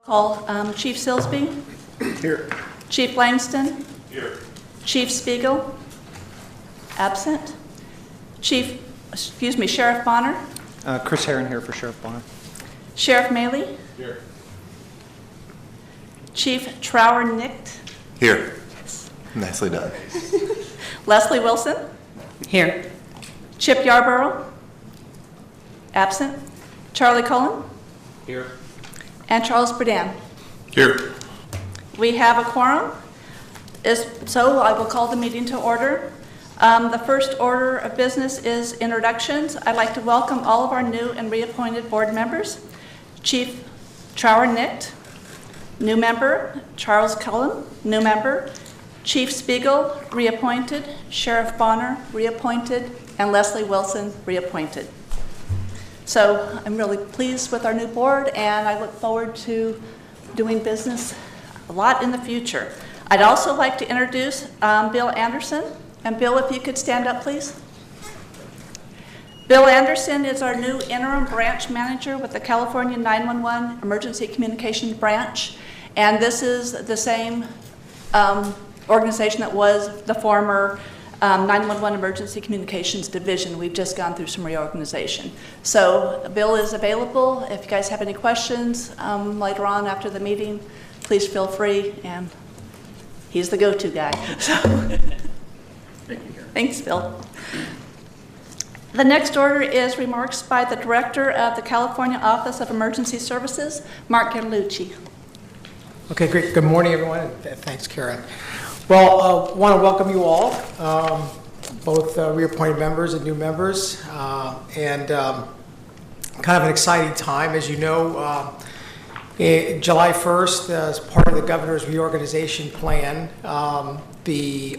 Call Chief Silsby. Here. Chief Langston. Here. Chief Spiegel. Absent. Sheriff Bonner. Chris Herron here for Sheriff Bonner. Sheriff Maley. Here. Chief Trower-Nicht. Here. Nicely done. Leslie Wilson. Here. Chip Yarborough. Absent. Charlie Cullen. Here. And Charles Burdan. Here. We have a quorum, so I will call the meeting to order. The first order of business is introductions. I'd like to welcome all of our new and reappointed board members. Chief Trower-Nicht, new member. Charles Cullen, new member. Chief Spiegel, reappointed. Sheriff Bonner, reappointed. And Leslie Wilson, reappointed. So I'm really pleased with our new board, and I look forward to doing business a lot in the future. I'd also like to introduce Bill Anderson. And Bill, if you could stand up, please. Bill Anderson is our new interim branch manager with the California 911 Emergency Communications Branch. And this is the same organization that was the former 911 Emergency Communications Division. We've just gone through some reorganization. So Bill is available. If you guys have any questions later on after the meeting, please feel free. And he's the go-to guy. So. Thanks, Bill. The next order is remarks by the Director of the California Office of Emergency Services, Mark Catalucci. Okay, great. Good morning, everyone. Thanks, Karen. Well, I want to welcome you all, both reappointed members and new members, and kind of an exciting time. As you know, July 1st, as part of the governor's reorganization plan, the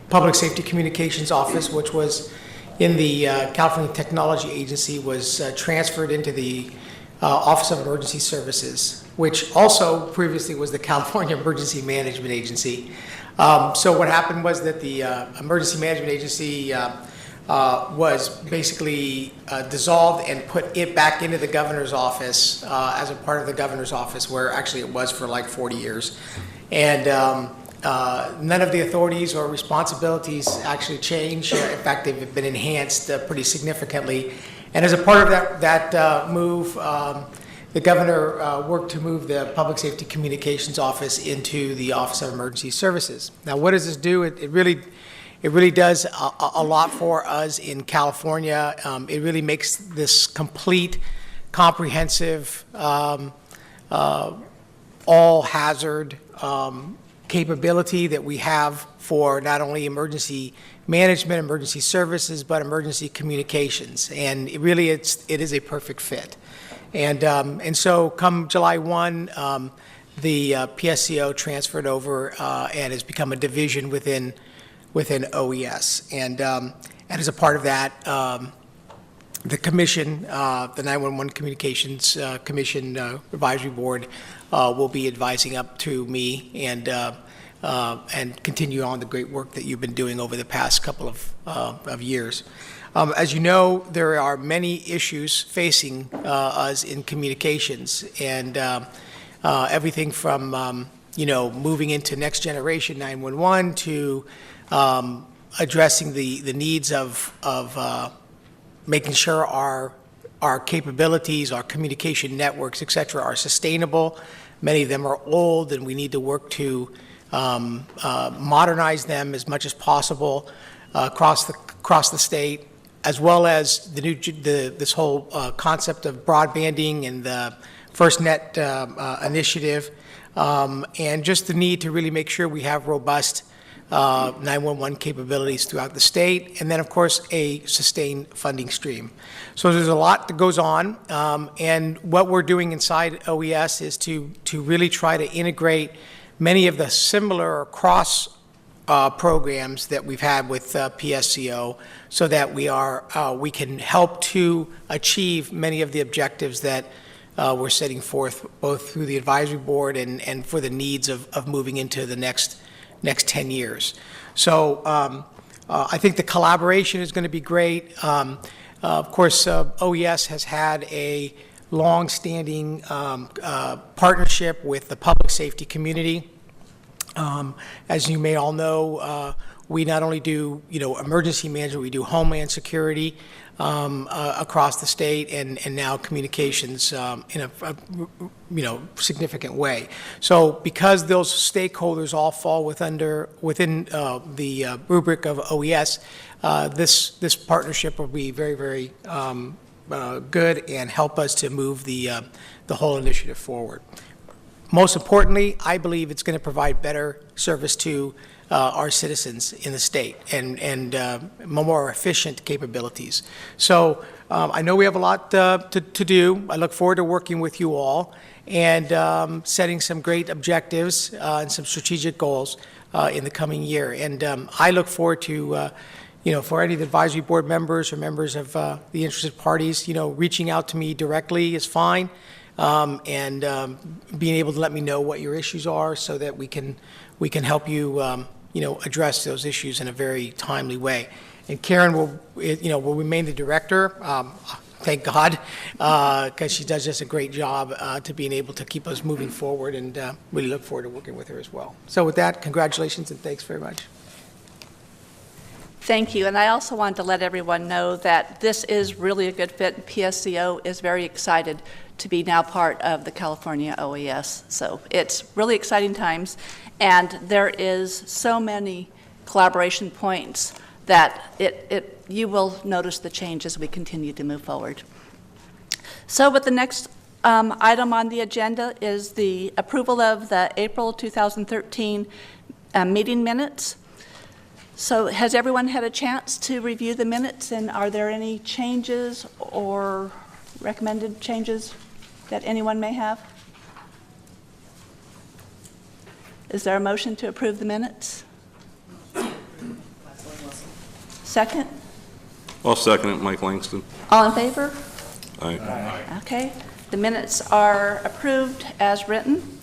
Public Safety Communications Office, which was in the California Technology Agency, was transferred into the Office of Emergency Services, which also previously was the California Emergency Management Agency. So what happened was that the Emergency Management Agency was basically dissolved and put it back into the governor's office as a part of the governor's office, where actually it was for like 40 years. And none of the authorities or responsibilities actually changed. In fact, they've been enhanced pretty significantly. And as a part of that move, the governor worked to move the Public Safety Communications Office into the Office of Emergency Services. Now, what does this do? It really does a lot for us in California. It really makes this complete, comprehensive, all-hazard capability that we have for not only emergency management, emergency services, but emergency communications. And it is a perfect fit. And so come July 1, the PSCO transferred over and has become a division within OES. And as a part of that, the commission, the 911 Communications Commission Advisory Board, will be advising up to me and continue on the great work that you've been doing over the past couple of years. As you know, there are many issues facing us in communications, and everything from moving into next generation 911 to addressing the needs of making sure our capabilities, our communication networks, et cetera, are sustainable. Many of them are old, and we need to work to modernize them as much as possible across the state, as well as this whole concept of broadbanding and the FirstNet initiative, and just the need to really make sure we have robust 911 capabilities throughout the state, and then of course a sustained funding stream. So there's a lot that goes on, and what we're doing inside OES is to really try to integrate many of the similar cross programs that we've had with PSCO, so that we can help to achieve many of the objectives that we're setting forth, both through the advisory board and for the needs of moving into the next 10 years. So I think the collaboration is going to be great. Of course, OES has had a long-standing partnership with the public safety community. As you may all know, we not only do, emergency management, we do homeland security across the state and now communications in a significant way. So because those stakeholders all fall within the rubric of OES, this partnership will be very, very good and help us to move the whole initiative forward. Most importantly, I believe it's going to provide better service to our citizens in the state and more efficient capabilities. So I know we have a lot to do. I look forward to working with you all and setting some great objectives and some strategic goals in the coming year. And I look forward to for any of the advisory board members or members of the interested parties, reaching out to me directly is fine. And being able to let me know what your issues are so that we can help you, address those issues in a very timely way. And Karen will remain the director, thank God, because she does just a great job to being able to keep us moving forward, and really look forward to working with her as well. So with that, congratulations and thanks very much. Thank you, and I also wanted to let everyone know that this is really a good fit. PSCO is very excited to be now part of the California OES. So it's really exciting times, and there is so many collaboration points that you will notice the change as we continue to move forward. So with the next item on the agenda is the approval of the April 2013 meeting minutes. So has everyone had a chance to review the minutes, and are there any changes or recommended changes that anyone may have? Is there a motion to approve the minutes? Second? I'll second it, Mike Langston. All in favor? Aye. Okay. The minutes are approved as written.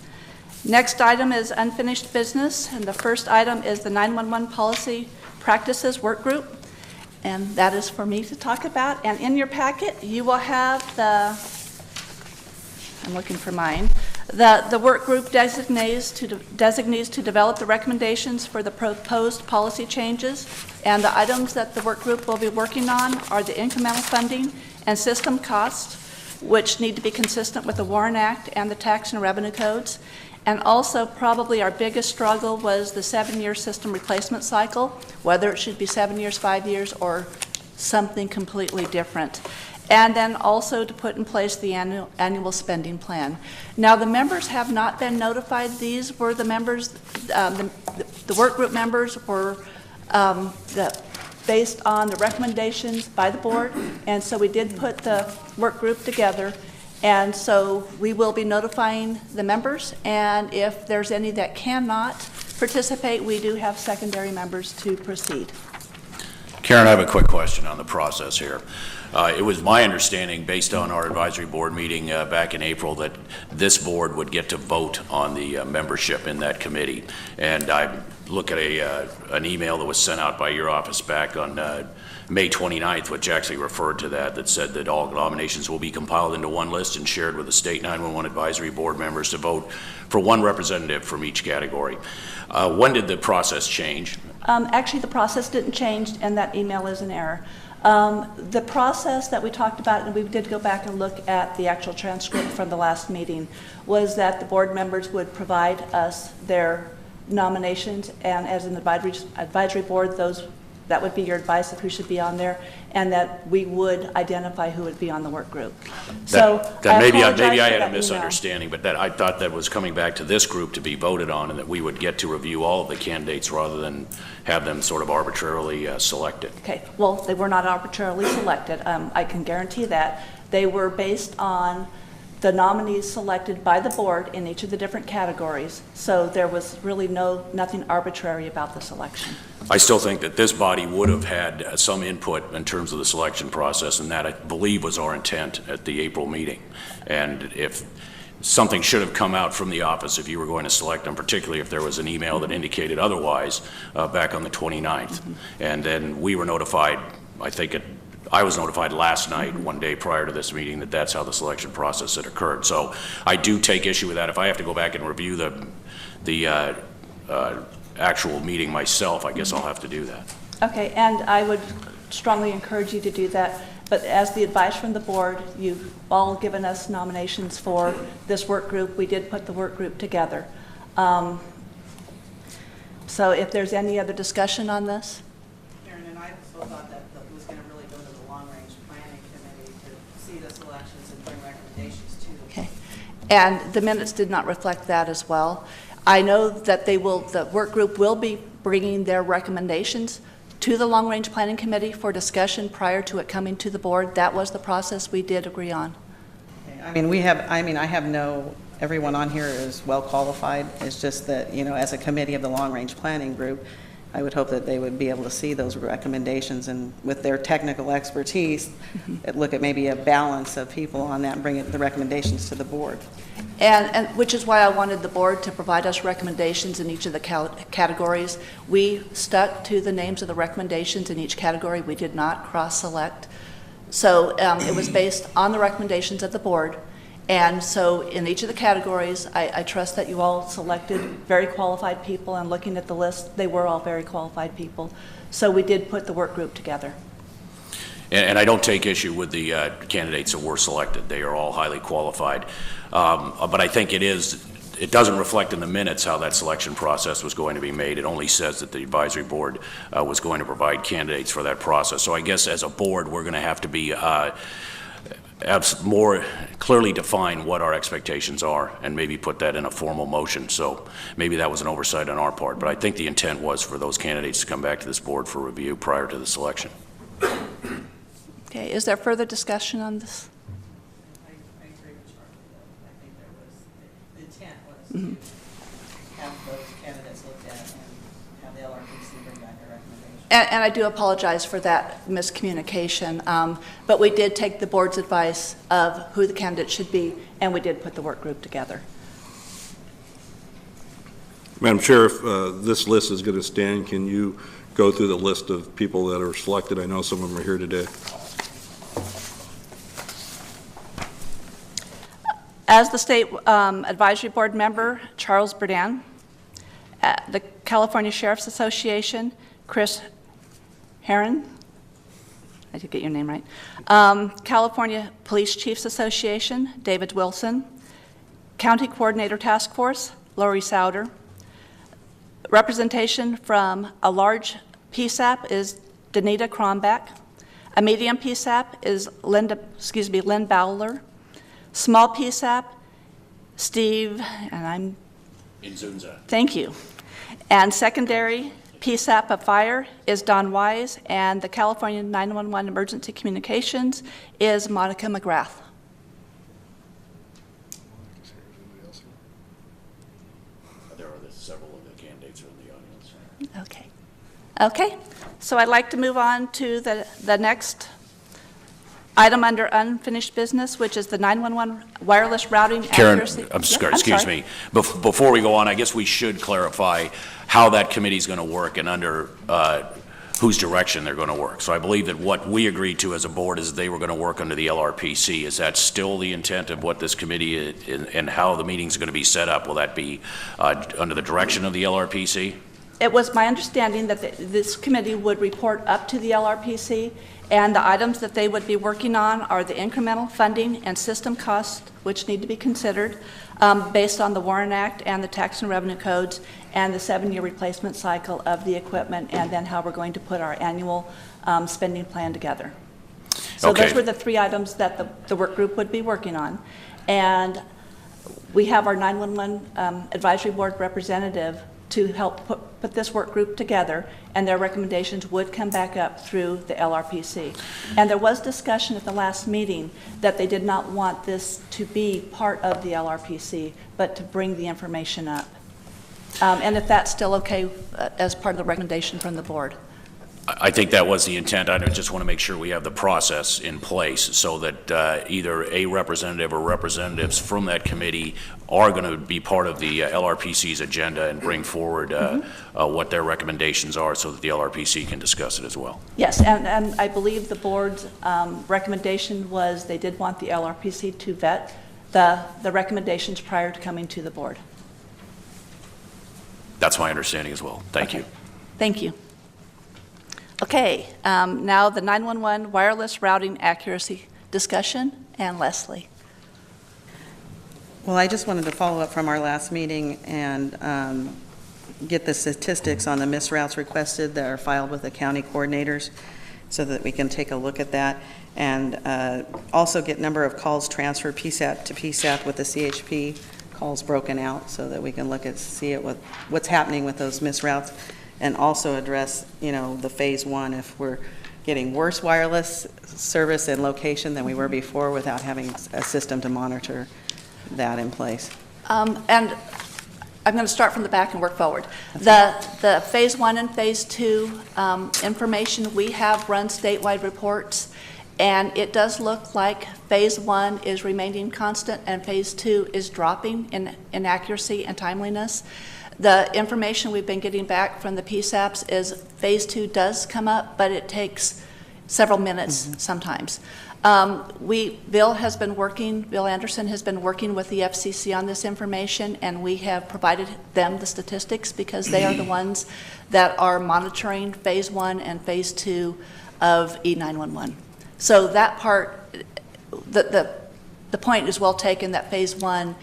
Next item is unfinished business, and the first item is the 911 Policy Practices Workgroup, and that is for me to talk about. And in your packet, you will have I'm looking for mine, the workgroup designees to develop the recommendations for the proposed policy changes, and the items that the workgroup will be working on are the incremental funding and system costs, which need to be consistent with the WARN Act and the tax and revenue codes. And also, probably our biggest struggle was the 7-year system replacement cycle, whether it should be 7 years, 5 years, or something completely different. And then also to put in place the annual spending plan. Now, the members have not been notified. These were the members, the work group members were based on the recommendations by the board, and so we did put the work group together. And so we will be notifying the members, and if there's any that cannot participate, we do have secondary members to proceed. Karen, I have a quick question on the process here. It was my understanding, based on our advisory board meeting back in April, that this board would get to vote on the membership in that committee. And I look at an email that was sent out by your office back on May 29th, which actually referred to that said that all nominations will be compiled into one list and shared with the state 911 advisory board members to vote for one representative from each category. When did the process change? Actually, the process didn't change, and that email is an error. The process that we talked about, and we did go back and look at the actual transcript from the last meeting, was that the board members would provide us their nominations, and as an advisory board, that would be your advice of who should be on there, and that we would identify who would be on the work group. Maybe I had a misunderstanding, but that I thought that was coming back to this group to be voted on, and that we would get to review all of the candidates rather than have them sort of arbitrarily selected. Okay, well, they were not arbitrarily selected. I can guarantee that. They were based on the nominees selected by the board in each of the different categories. So there was really nothing arbitrary about the selection. I still think that this body would have had some input in terms of the selection process, and that, I believe, was our intent at the April meeting. And if something should have come out from the office if you were going to select them, particularly if there was an email that indicated otherwise back on the 29th. And then we were notified, I think, I was notified last night, one day prior to this meeting, that that's how the selection process had occurred. So I do take issue with that. If I have to go back and review the actual meeting myself, I guess I'll have to do that. Okay, and I would strongly encourage you to do that. But as the advice from the board, you've all given us nominations for this work group. We did put the work group together. So if there's any other discussion on this? Karen and I also thought that it was going to really go to the long-range planning committee to see the selections and bring recommendations to them. Okay. And the minutes did not reflect that as well. I know that the work group will be bringing their recommendations to the long-range planning committee for discussion prior to it coming to the board. That was the process we did agree on. Okay. I have no, everyone on here is well qualified. It's just that, as a committee of the long-range planning group, I would hope that they would be able to see those recommendations and with their technical expertise, look at maybe a balance of people on that and bring the recommendations to the board. And which is why I wanted the board to provide us recommendations in each of the categories. We stuck to the names of the recommendations in each category. We did not cross-select. So it was based on the recommendations of the board. And so in each of the categories, I trust that you all selected very qualified people, and looking at the list, they were all very qualified people. So we did put the work group together. And I don't take issue with the candidates that were selected. They are all highly qualified. But I think it doesn't reflect in the minutes how that selection process was going to be made. It only says that the advisory board was going to provide candidates for that process. So I guess as a board, we're going to have to be more clearly define what our expectations are and maybe put that in a formal motion. So maybe that was an oversight on our part. But I think the intent was for those candidates to come back to this board for review prior to the selection. Okay, is there further discussion on this? I agree with Charlie. I think the intent was to have those candidates looked at and have the LRPC bring back their recommendations. And I do apologize for that miscommunication, but we did take the board's advice of who the candidate should be, and we did put the work group together. Madam Chair, if this list is going to stand, can you go through the list of people that are selected? I know some of them are here today. As the State Advisory Board member, Charles Burdan. The California Sheriff's Association, Chris Herron. I did get your name right. California Police Chiefs Association, David Wilson. County Coordinator Task Force, Lori Souder. Representation from a large PSAP is Danita Kronbeck. A medium PSAP is Lynn Bowler. Small PSAP, Steve, and I'm... Inzunza. Thank you. And secondary PSAP of fire is Don Wise, and the California 911 Emergency Communications is Monica McGrath. There are several of the candidates in the audience. Okay. Okay. So I'd like to move on to the next item under unfinished business, which is the 911 wireless routing Karen, accuracy. excuse me. Before we go on, I guess we should clarify how that committee is going to work and under whose direction they're going to work. So I believe that what we agreed to as a board is they were going to work under the LRPC. Is that still the intent of what this committee is, and how the meetings are going to be set up? Will that be under the direction of the LRPC? It was my understanding that this committee would report up to the LRPC, and the items that they would be working on are the incremental funding and system costs, which need to be considered based on the Warren Act and the tax and revenue codes, and the 7-year replacement cycle of the equipment, and then how we're going to put our annual spending plan together. So Okay. those were the 3 items that the work group would be working on. And we have our 911 advisory board representative to help put this work group together, and their recommendations would come back up through the LRPC. And there was discussion at the last meeting that they did not want this to be part of the LRPC, but to bring the information up. And if that's still okay as part of the recommendation from the board. I think that was the intent. I just want to make sure we have the process in place so that either a representative or representatives from that committee are going to be part of the LRPC's agenda and bring forward what their recommendations are so that the LRPC can discuss it as well. Yes, and I believe the board's recommendation was they did want the LRPC to vet the recommendations prior to coming to the board. That's my understanding as well. Thank you. Thank you. Okay, now the 911 wireless routing accuracy discussion, and Leslie. Well, I just wanted to follow up from our last meeting and get the statistics on the missed routes requested that are filed with the county coordinators so that we can take a look at that, and also get number of calls transferred PSAP to PSAP with the CHP calls broken out so that we can look at, see it, what's happening with those missed routes, and also address, the phase one, if we're getting worse wireless service and location than we were before without having a system to monitor that in place. And I'm going to start from the back and work forward. The phase one and phase two information, we have run statewide reports, and it does look like phase one is remaining constant and phase two is dropping in accuracy and timeliness. The information we've been getting back from the PSAPs is phase two does come up, but it takes several minutes sometimes. Bill Anderson has been working with the FCC on this information, and we have provided them the statistics because they are the ones that are monitoring phase one and phase two of E911. So that part, the point is well taken that phase one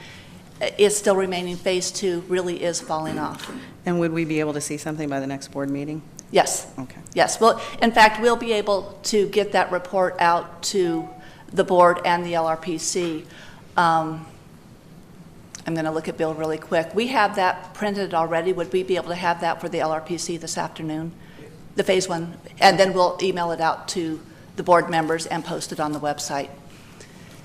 is still remaining, phase two really is falling off. And would we be able to see something by the next board meeting? Yes. Okay. Yes. Well, in fact, we'll be able to get that report out to the board and the LRPC. I'm going to look at Bill really quick. We have that printed already. Would we be able to have that for the LRPC this afternoon? The phase one, and then we'll email it out to the board members and post it on the website.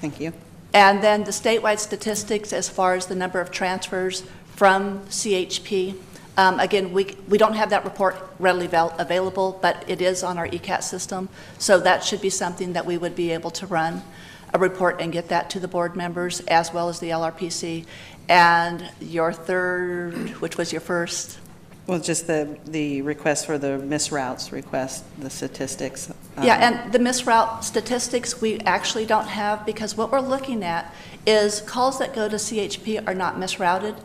Thank you. And then the statewide statistics as far as the number of transfers from CHP. Again, we don't have that report readily available, but it is on our ECAT system. So that should be something that we would be able to run a report and get that to the board members as well as the LRPC. And your third, which was your first? Well, just the request for the missed routes request, the statistics. Yeah, and the missed route statistics we actually don't have because what we're looking at is calls that go to CHP are not misrouted.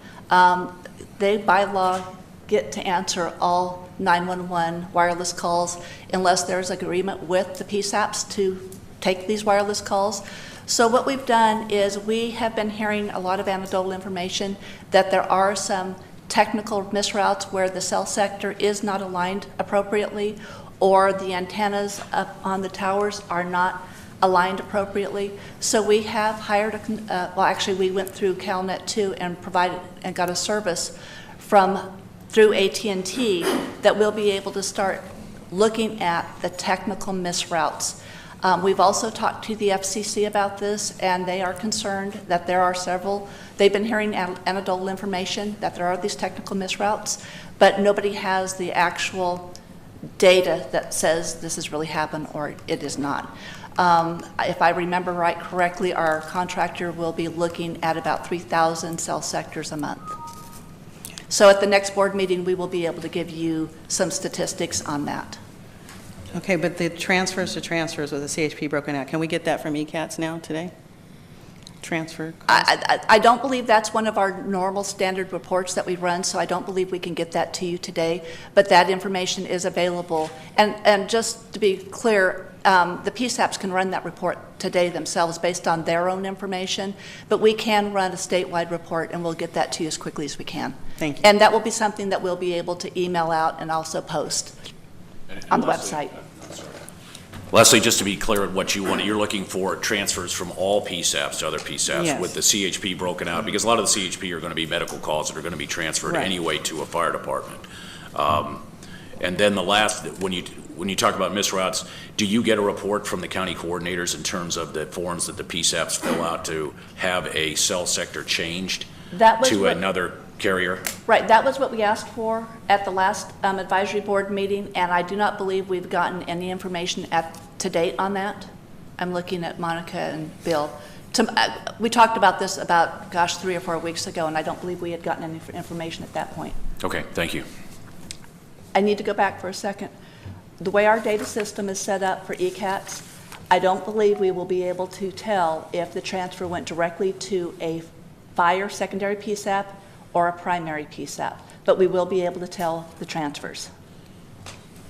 They, by law, get to answer all 911 wireless calls unless there's agreement with the PSAPs to take these wireless calls. So what we've done is we have been hearing a lot of anecdotal information that there are some technical misroutes where the cell sector is not aligned appropriately or the antennas up on the towers are not aligned appropriately. So we have hired well, actually we went through CalNet 2 and provided and got a service through AT&T that we'll be able to start looking at the technical misroutes. We've also talked to the FCC about this, and they are concerned that there are several. They've been hearing anecdotal information that there are these technical misroutes, but nobody has the actual data that says this has really happened or it is not. If I remember correctly, our contractor will be looking at about 3,000 cell sectors a month. So at the next board meeting, we will be able to give you some statistics on that. Okay, but the transfers with the CHP broken out, can we get that from ECATS now today? Transfer costs? I don't believe that's one of our normal standard reports that we run, so I don't believe we can get that to you today, but that information is available. And just to be clear, the PSAPs can run that report today themselves based on their own information, but we can run a statewide report and we'll get that to you as quickly as we can. Thank you. And that will be something that we'll be able to email out and also post on the website. Leslie, just to be clear at what you want, you're looking for transfers from all PSAPs to other PSAPs Yes. with the CHP broken out, because a lot of the CHP are going to be medical calls that are going to be transferred Right. anyway to a fire department. And then the last, when you talk about misroutes, do you get a report from the county coordinators in terms of the forms that the PSAPs fill out to have a cell sector changed That was to what- another carrier? Right, that was what we asked for at the last advisory board meeting, and I do not believe we've gotten any information to date on that. I'm looking at Monica and Bill. We talked about this about, 3 or 4 weeks ago, and I don't believe we had gotten any information at that point. Okay, thank you. I need to go back for a second. The way our data system is set up for ECATs, I don't believe we will be able to tell if the transfer went directly to a fire secondary PSAP or a primary PSAP, but we will be able to tell the transfers.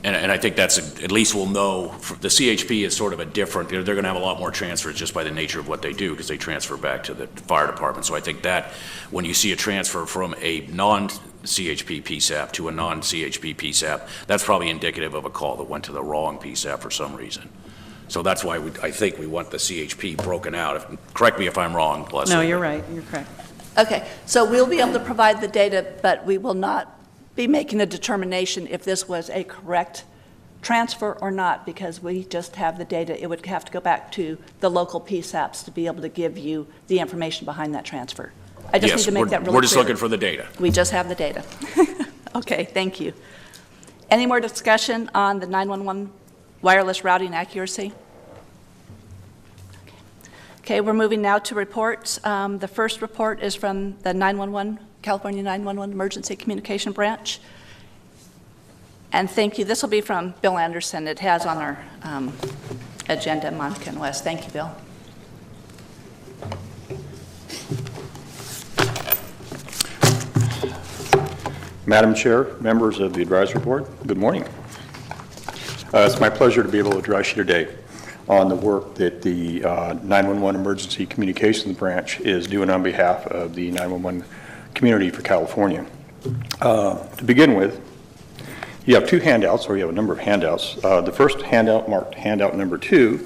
And I think that's, at least we'll know, the CHP is sort of a different, they're going to have a lot more transfers just by the nature of what they do, because they transfer back to the fire department. So I think that when you see a transfer from a non-CHP PSAP to a non-CHP PSAP, that's probably indicative of a call that went to the wrong PSAP for some reason. So that's why I think we want the CHP broken out. Correct me if I'm wrong, Leslie. No, you're right, you're correct. Okay, so we'll be able to provide the data, but we will not be making a determination if this was a correct transfer or not, because we just have the data. It would have to go back to the local PSAPs to be able to give you the information behind that transfer. I just need to make that really clear. We're just looking for the data. We just have the data. Okay, thank you. Any more discussion on the 911 wireless routing accuracy? Okay, we're moving now to reports. The first report is from the California 911 Emergency Communication Branch. And thank you. This will be from Bill Anderson. It has on our agenda Monica and Wes. Thank you, Bill. Madam Chair, members of the Advisory Board, good morning. It's my pleasure to be able to address you today on the work that the 911 Emergency Communications Branch is doing on behalf of the 911 community for California. To begin with, you have two handouts, or you have a number of handouts. The first handout, marked handout number 2,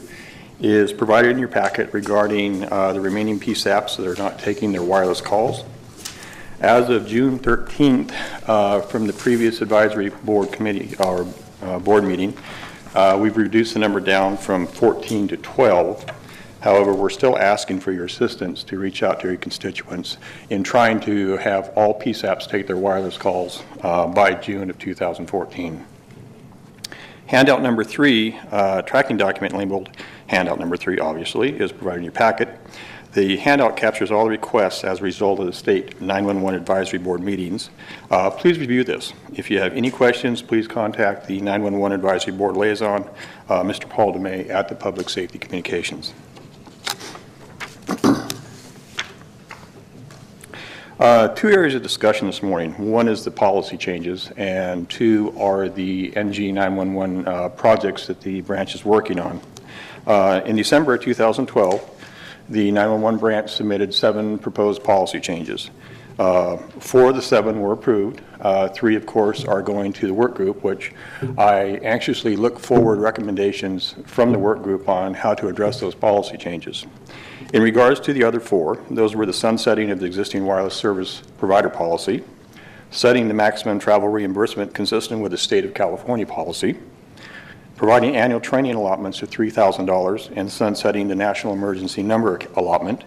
is provided in your packet regarding the remaining PSAPs that are not taking their wireless calls. As of June 13th, from the previous advisory board committee or board meeting, we've reduced the number down from 14 to 12. However, we're still asking for your assistance to reach out to your constituents in trying to have all PSAPs take their wireless calls by June of 2014. Handout number 3, tracking document labeled handout number 3, obviously, is provided in your packet. The handout captures all the requests as a result of the state 911 advisory board meetings. Please review this. If you have any questions, please contact the 911 advisory board liaison, Mr. Paul DeMay at the Public Safety Communications. Two areas of discussion this morning. One is the policy changes, and 2 are the NG 911 projects that the branch is working on. In December of 2012, the 911 branch submitted 7 proposed policy changes. 4 of the 7 were approved. 3, of course, are going to the work group, which I anxiously look forward recommendations from the work group on how to address those policy changes. In regards to the other 4, those were the sunsetting of the existing wireless service provider policy, setting the maximum travel reimbursement consistent with the state of California policy, providing annual training allotments of $3,000 and sunsetting the national emergency number allotment,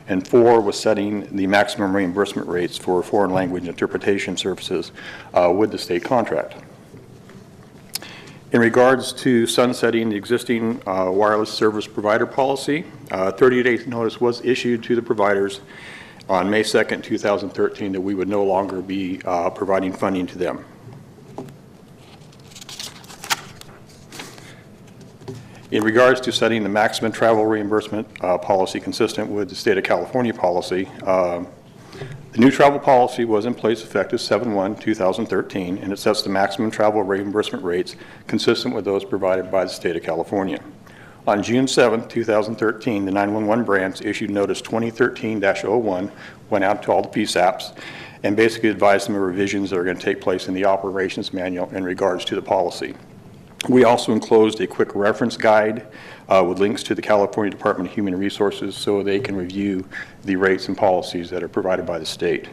and 4 was setting the maximum reimbursement rates for foreign language interpretation services with the state contract. In regards to sunsetting the existing wireless service provider policy, 30-day notice was issued to the providers on May 2nd, 2013 that we would no longer be providing funding to them. In regards to setting the maximum travel reimbursement policy consistent with the state of California policy, the new travel policy was in place effective 7/1/2013, and it sets the maximum travel reimbursement rates consistent with those provided by the state of California. On June 7, 2013, the 911 branch issued notice 2013-01, went out to all the PSAPs, and basically advised them of revisions that are going to take place in the operations manual in regards to the policy. We also enclosed a quick reference guide with links to the California Department of Human Resources so they can review the rates and policies that are provided by the state.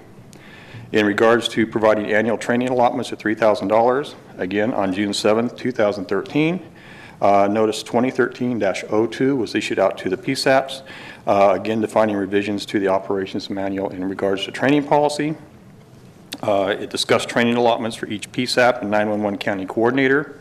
In regards to providing annual training allotments of $3,000, again, on June 7, 2013, notice 2013-02 was issued out to the PSAPs, again defining revisions to the operations manual in regards to training policy. It discussed training allotments for each PSAP and 911 county coordinator.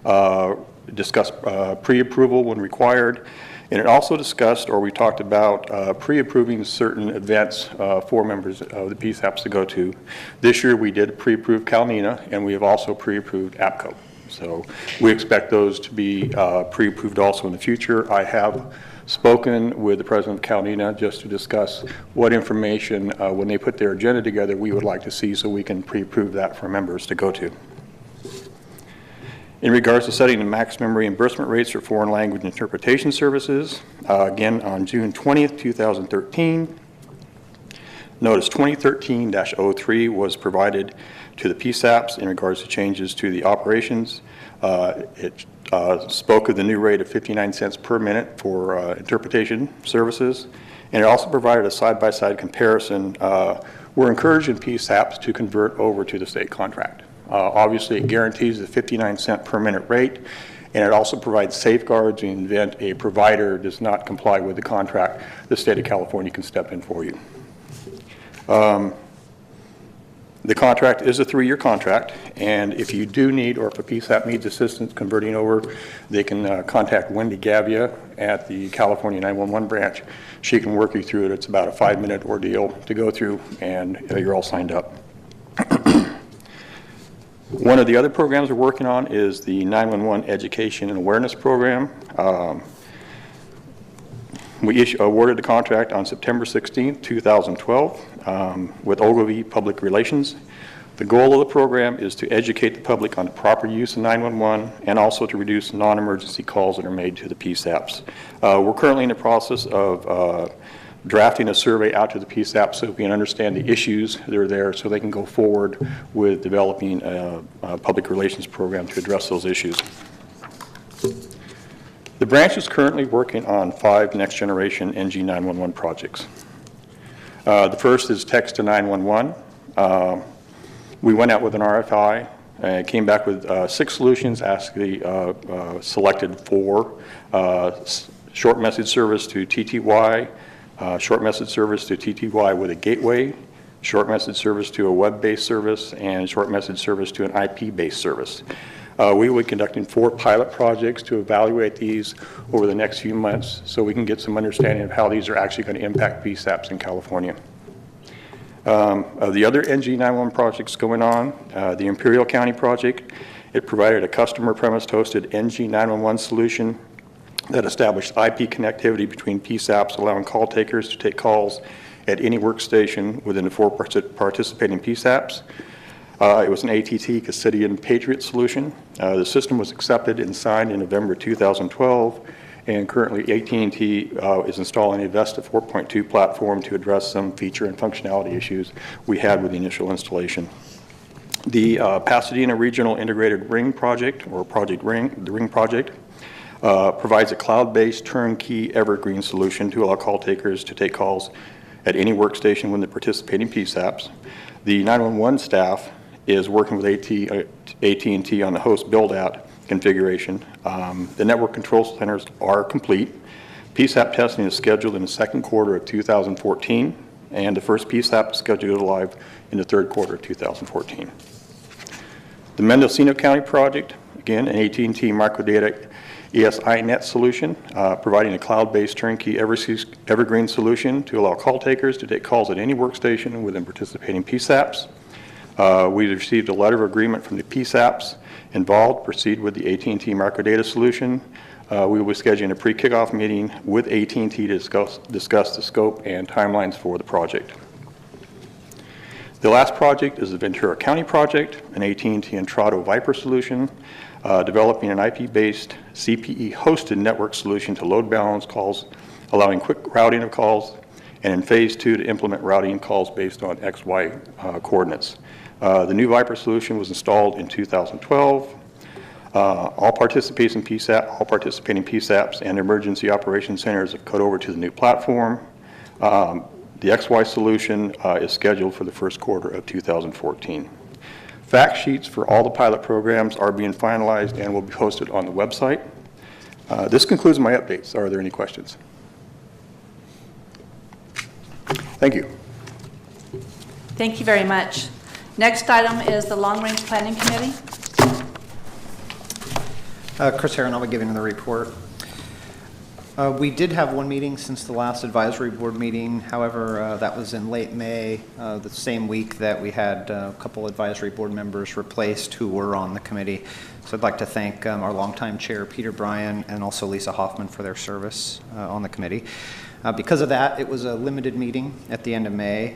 It discussed pre-approval when required. And it also discussed, or we talked about, pre-approving certain events for members of the PSAPs to go to. This year we did pre-approve NENA, and we have also pre-approved APCO. So we expect those to be pre-approved also in the future. I have spoken with the president of NENA just to discuss what information, when they put their agenda together, we would like to see so we can pre-approve that for members to go to. In regards to setting the maximum reimbursement rates for foreign language interpretation services, again on June 20th, 2013, notice 2013-03 was provided to the PSAPs in regards to changes to the operations. It spoke of the new rate of 59 cents per minute for interpretation services, and it also provided a side-by-side comparison. We're encouraging PSAPs to convert over to the state contract. Obviously, it guarantees the 59 cent per minute rate, and it also provides safeguards in the event a provider does not comply with the contract. The state of California can step in for you. The contract is a 3-year contract, and if you do need, or if a PSAP needs assistance converting over, they can contact Wendy Gavia at the California 911 branch. She can work you through it. It's about a 5-minute ordeal to go through, and you're all signed up. One of the other programs we're working on is the 911 Education and Awareness Program. We awarded the contract on September 16, 2012 with Ogilvy Public Relations. The goal of the program is to educate the public on the proper use of 911 and also to reduce non-emergency calls that are made to the PSAPs. We're currently in the process of drafting a survey out to the PSAP so we can understand the issues that are there so they can go forward with developing a public relations program to address those issues. The branch is currently working on 5 next-generation NG 911 projects. The first is Text to 911. We went out with an RFI and came back with 6 solutions, actually selected 4. Short message service to TTY, short message service to TTY with a gateway, short message service to a web-based service, and short message service to an IP-based service. We will be conducting 4 pilot projects to evaluate these over the next few months so we can get some understanding of how these are actually going to impact PSAPs in California. Of the other NG911 projects going on, the Imperial County project, it provided a customer premise-hosted NG911 solution that established IP connectivity between PSAPs, allowing call takers to take calls at any workstation within the 4 participating PSAPs. It was an AT&T Custodian Patriot solution. The system was accepted and signed in November 2012, and currently AT&T is installing a Vesta 4.2 platform to address some feature and functionality issues we had with the initial installation. The Pasadena Regional Integrated Ring Project, or Project Ring, the Ring Project, provides a cloud-based turnkey evergreen solution to allow call takers to take calls at any workstation when they're participating PSAPs. The 911 staff is working with AT&T on the host build-out configuration. The network control centers are complete. PSAP testing is scheduled in the second quarter of 2014, and the first PSAP is scheduled to go live in the third quarter of 2014. The Mendocino County project, again, an AT&T microdata ESINet solution, providing a cloud-based turnkey evergreen solution to allow call takers to take calls at any workstation within participating PSAPs. We received a letter of agreement from the PSAPs involved, proceed with the AT&T microdata solution. We will be scheduling a pre-kickoff meeting with AT&T to discuss the scope and timelines for the project. The last project is the Ventura County project, an AT&T Entrado Viper solution, developing an IP-based CPE-hosted network solution to load balance calls, allowing quick routing of calls, and in phase 2 to implement routing calls based on XY coordinates. The new Viper solution was installed in 2012. All participating PSAPs and emergency operations centers have cut over to the new platform. The XY solution is scheduled for the first quarter of 2014. Fact sheets for all the pilot programs are being finalized and will be posted on the website. This concludes my updates. Are there any questions? Thank you. Thank you very much. Next item is the Long Range Planning Committee. Chris Herron, I'll be giving the report. We did have one meeting since the last advisory board meeting. However, that was in late May, the same week that we had a couple advisory board members replaced who were on the committee. So I'd like to thank our longtime chair, Peter Bryan, and also Lisa Hoffman for their service on the committee. Because of that, it was a limited meeting at the end of May.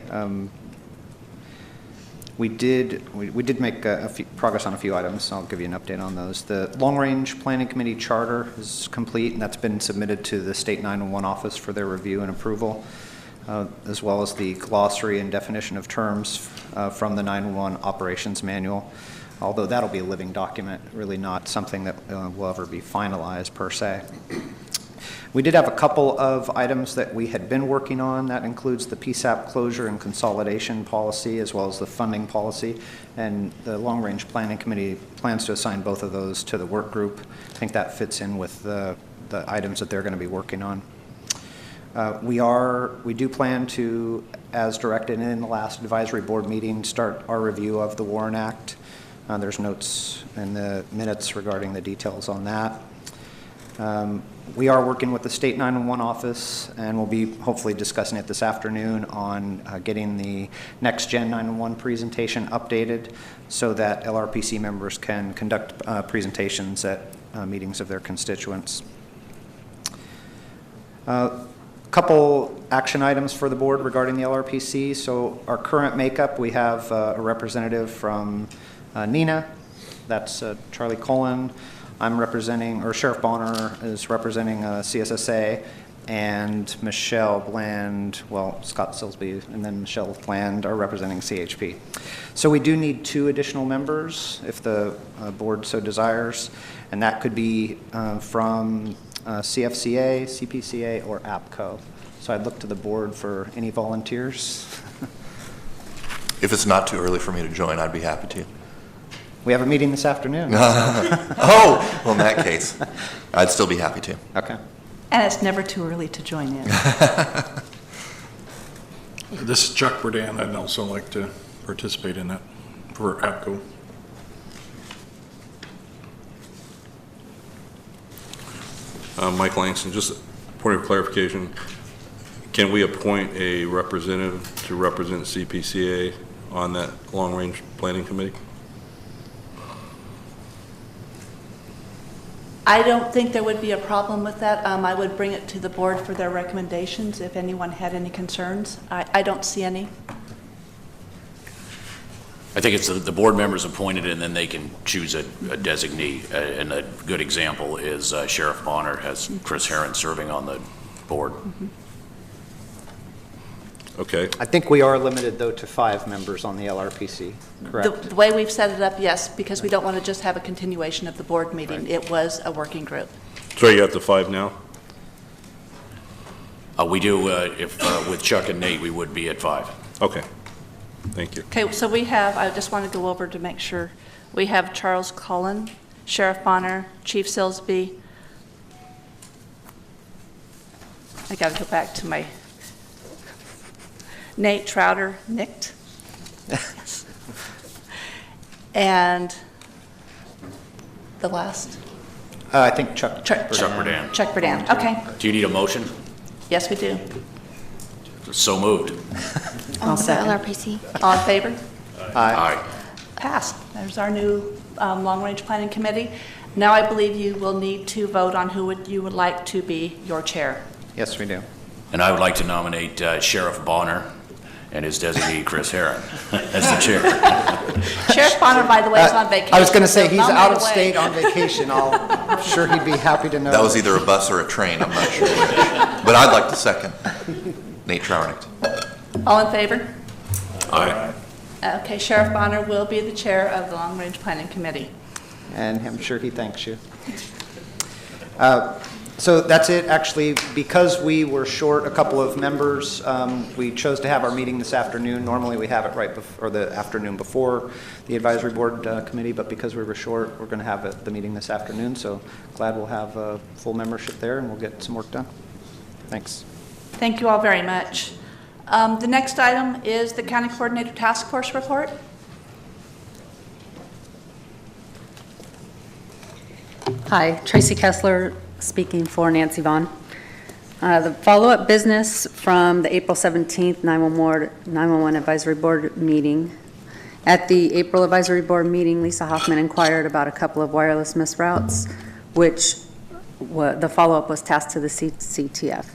We did make a few progress on a few items. I'll give you an update on those. The Long Range Planning Committee charter is complete, and that's been submitted to the State 911 office for their review and approval, as well as the glossary and definition of terms from the 911 operations manual. Although that'll be a living document, really not something that will ever be finalized per se. We did have a couple of items that we had been working on. That includes the PSAP closure and consolidation policy, as well as the funding policy. And the Long Range Planning Committee plans to assign both of those to the work group. I think that fits in with the items that they're going to be working on. We do plan to, as directed in the last advisory board meeting, start our review of the WARN Act. There's notes in the minutes regarding the details on that. We are working with the State 911 office, and we'll be hopefully discussing it this afternoon on getting the Next Gen 911 presentation updated so that LRPC members can conduct presentations at meetings of their constituents. Couple action items for the board regarding the LRPC. So our current makeup, we have a representative from NENA, that's Charlie Cullen. I'm representing, or Sheriff Bonner is representing CSSA, and Michelle Bland, well, Scott Silsby, and then Michelle Bland are representing CHP. So we do need 2 additional members if the board so desires, and that could be from CFCA, CPCA, or APCO. So I'd look to the board for any volunteers. If it's not too early for me to join, I'd be happy to. We have a meeting this afternoon. Oh, well, in that case, I'd still be happy to. Okay. And it's never too early to join in. This is Chuck Burdan. I'd also like to participate in that for APCO. Mike Langston, just a point of clarification. Can we appoint a representative to represent CPCA on that long-range planning committee? I don't think there would be a problem with that. I would bring it to the board for their recommendations if anyone had any concerns. I don't see any. I think it's the board members appointed, and then they can choose a designee. And a good example is Sheriff Bonner has Chris Herron serving on the board. Mm-hmm. Okay. I think we are limited, though, to 5 members on the LRPC, correct? The way we've set it up, yes, because we don't want to just have a continuation of the board meeting. Right. It was a working group. So you got the 5 now? We do, with Chuck and Nate, we would be at 5. Okay. Thank you. Okay, so we have, I just want to go over to make sure. We have Charles Cullen, Sheriff Bonner, Chief Silsby. I got to go back to my Nate Trouter, Nicked. Yes. And the last? I think Chuck Burdan. Chuck Burdan, okay. Do you need a motion? Yes, we do. So moved. I'll second. LRPC. All in favor? Aye. Passed. There's our new long-range planning committee. Now I believe you will need to vote on who you would like to be your chair. Yes, we do. And I would like to nominate Sheriff Bonner and his designee, Chris Herron, as the chair. Sheriff Bonner, by the way, is on vacation. I was going to say, he's so out of away. state on vacation. I'm sure he'd be happy to know. That was either a bus or a train, I'm not sure which. But I'd like to second Nate Trowernick. All in favor? Aye. Okay, Sheriff Bonner will be the chair of the Long Range Planning Committee. And I'm sure he thanks you. So that's it. Actually, because we were short a couple of members, we chose to have our meeting this afternoon. Normally we have it right before, or the afternoon before the advisory board committee, but because we were short, we're going to have the meeting this afternoon. So glad we'll have a full membership there and we'll get some work done. Thanks. Thank you all very much. The next item is the County Coordinator Task Force report. Hi, Tracy Kessler speaking for Nancy Vaughn. The follow-up business from the April 17th 911 Advisory Board meeting. At the April Advisory Board meeting, Lisa Hoffman inquired about a couple of wireless misroutes, which the follow-up was tasked to the CCTF.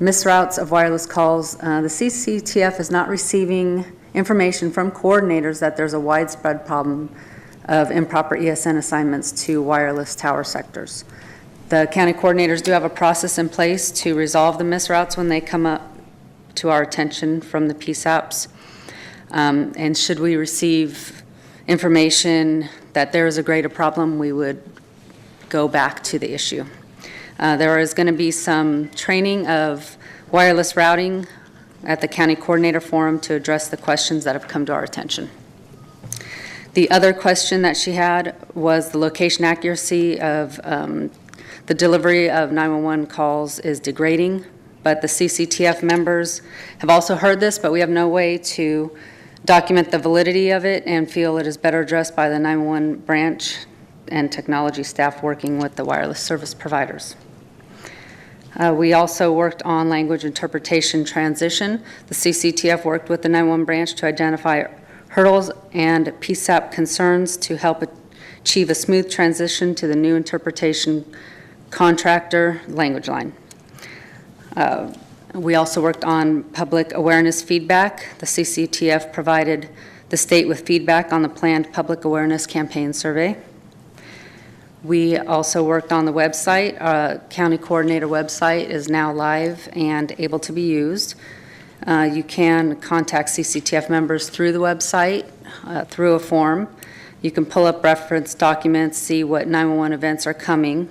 Misroutes of wireless calls, the CCTF is not receiving information from coordinators that there's a widespread problem of improper ESN assignments to wireless tower sectors. The county coordinators do have a process in place to resolve the misroutes when they come up to our attention from the PSAPs. And should we receive information that there is a greater problem, we would go back to the issue. There is going to be some training of wireless routing at the county coordinator forum to address the questions that have come to our attention. The other question that she had was the location accuracy of the delivery of 911 calls is degrading, but the CCTF members have also heard this, but we have no way to document the validity of it and feel it is better addressed by the 911 branch and technology staff working with the wireless service providers. We also worked on language interpretation transition. The CCTF worked with the 911 branch to identify hurdles and PSAP concerns to help achieve a smooth transition to the new interpretation contractor language line. We also worked on public awareness feedback. The CCTF provided the state with feedback on the planned public awareness campaign survey. We also worked on the website. County coordinator website is now live and able to be used. You can contact CCTF members through the website, through a form. You can pull up reference documents, see what 911 events are coming.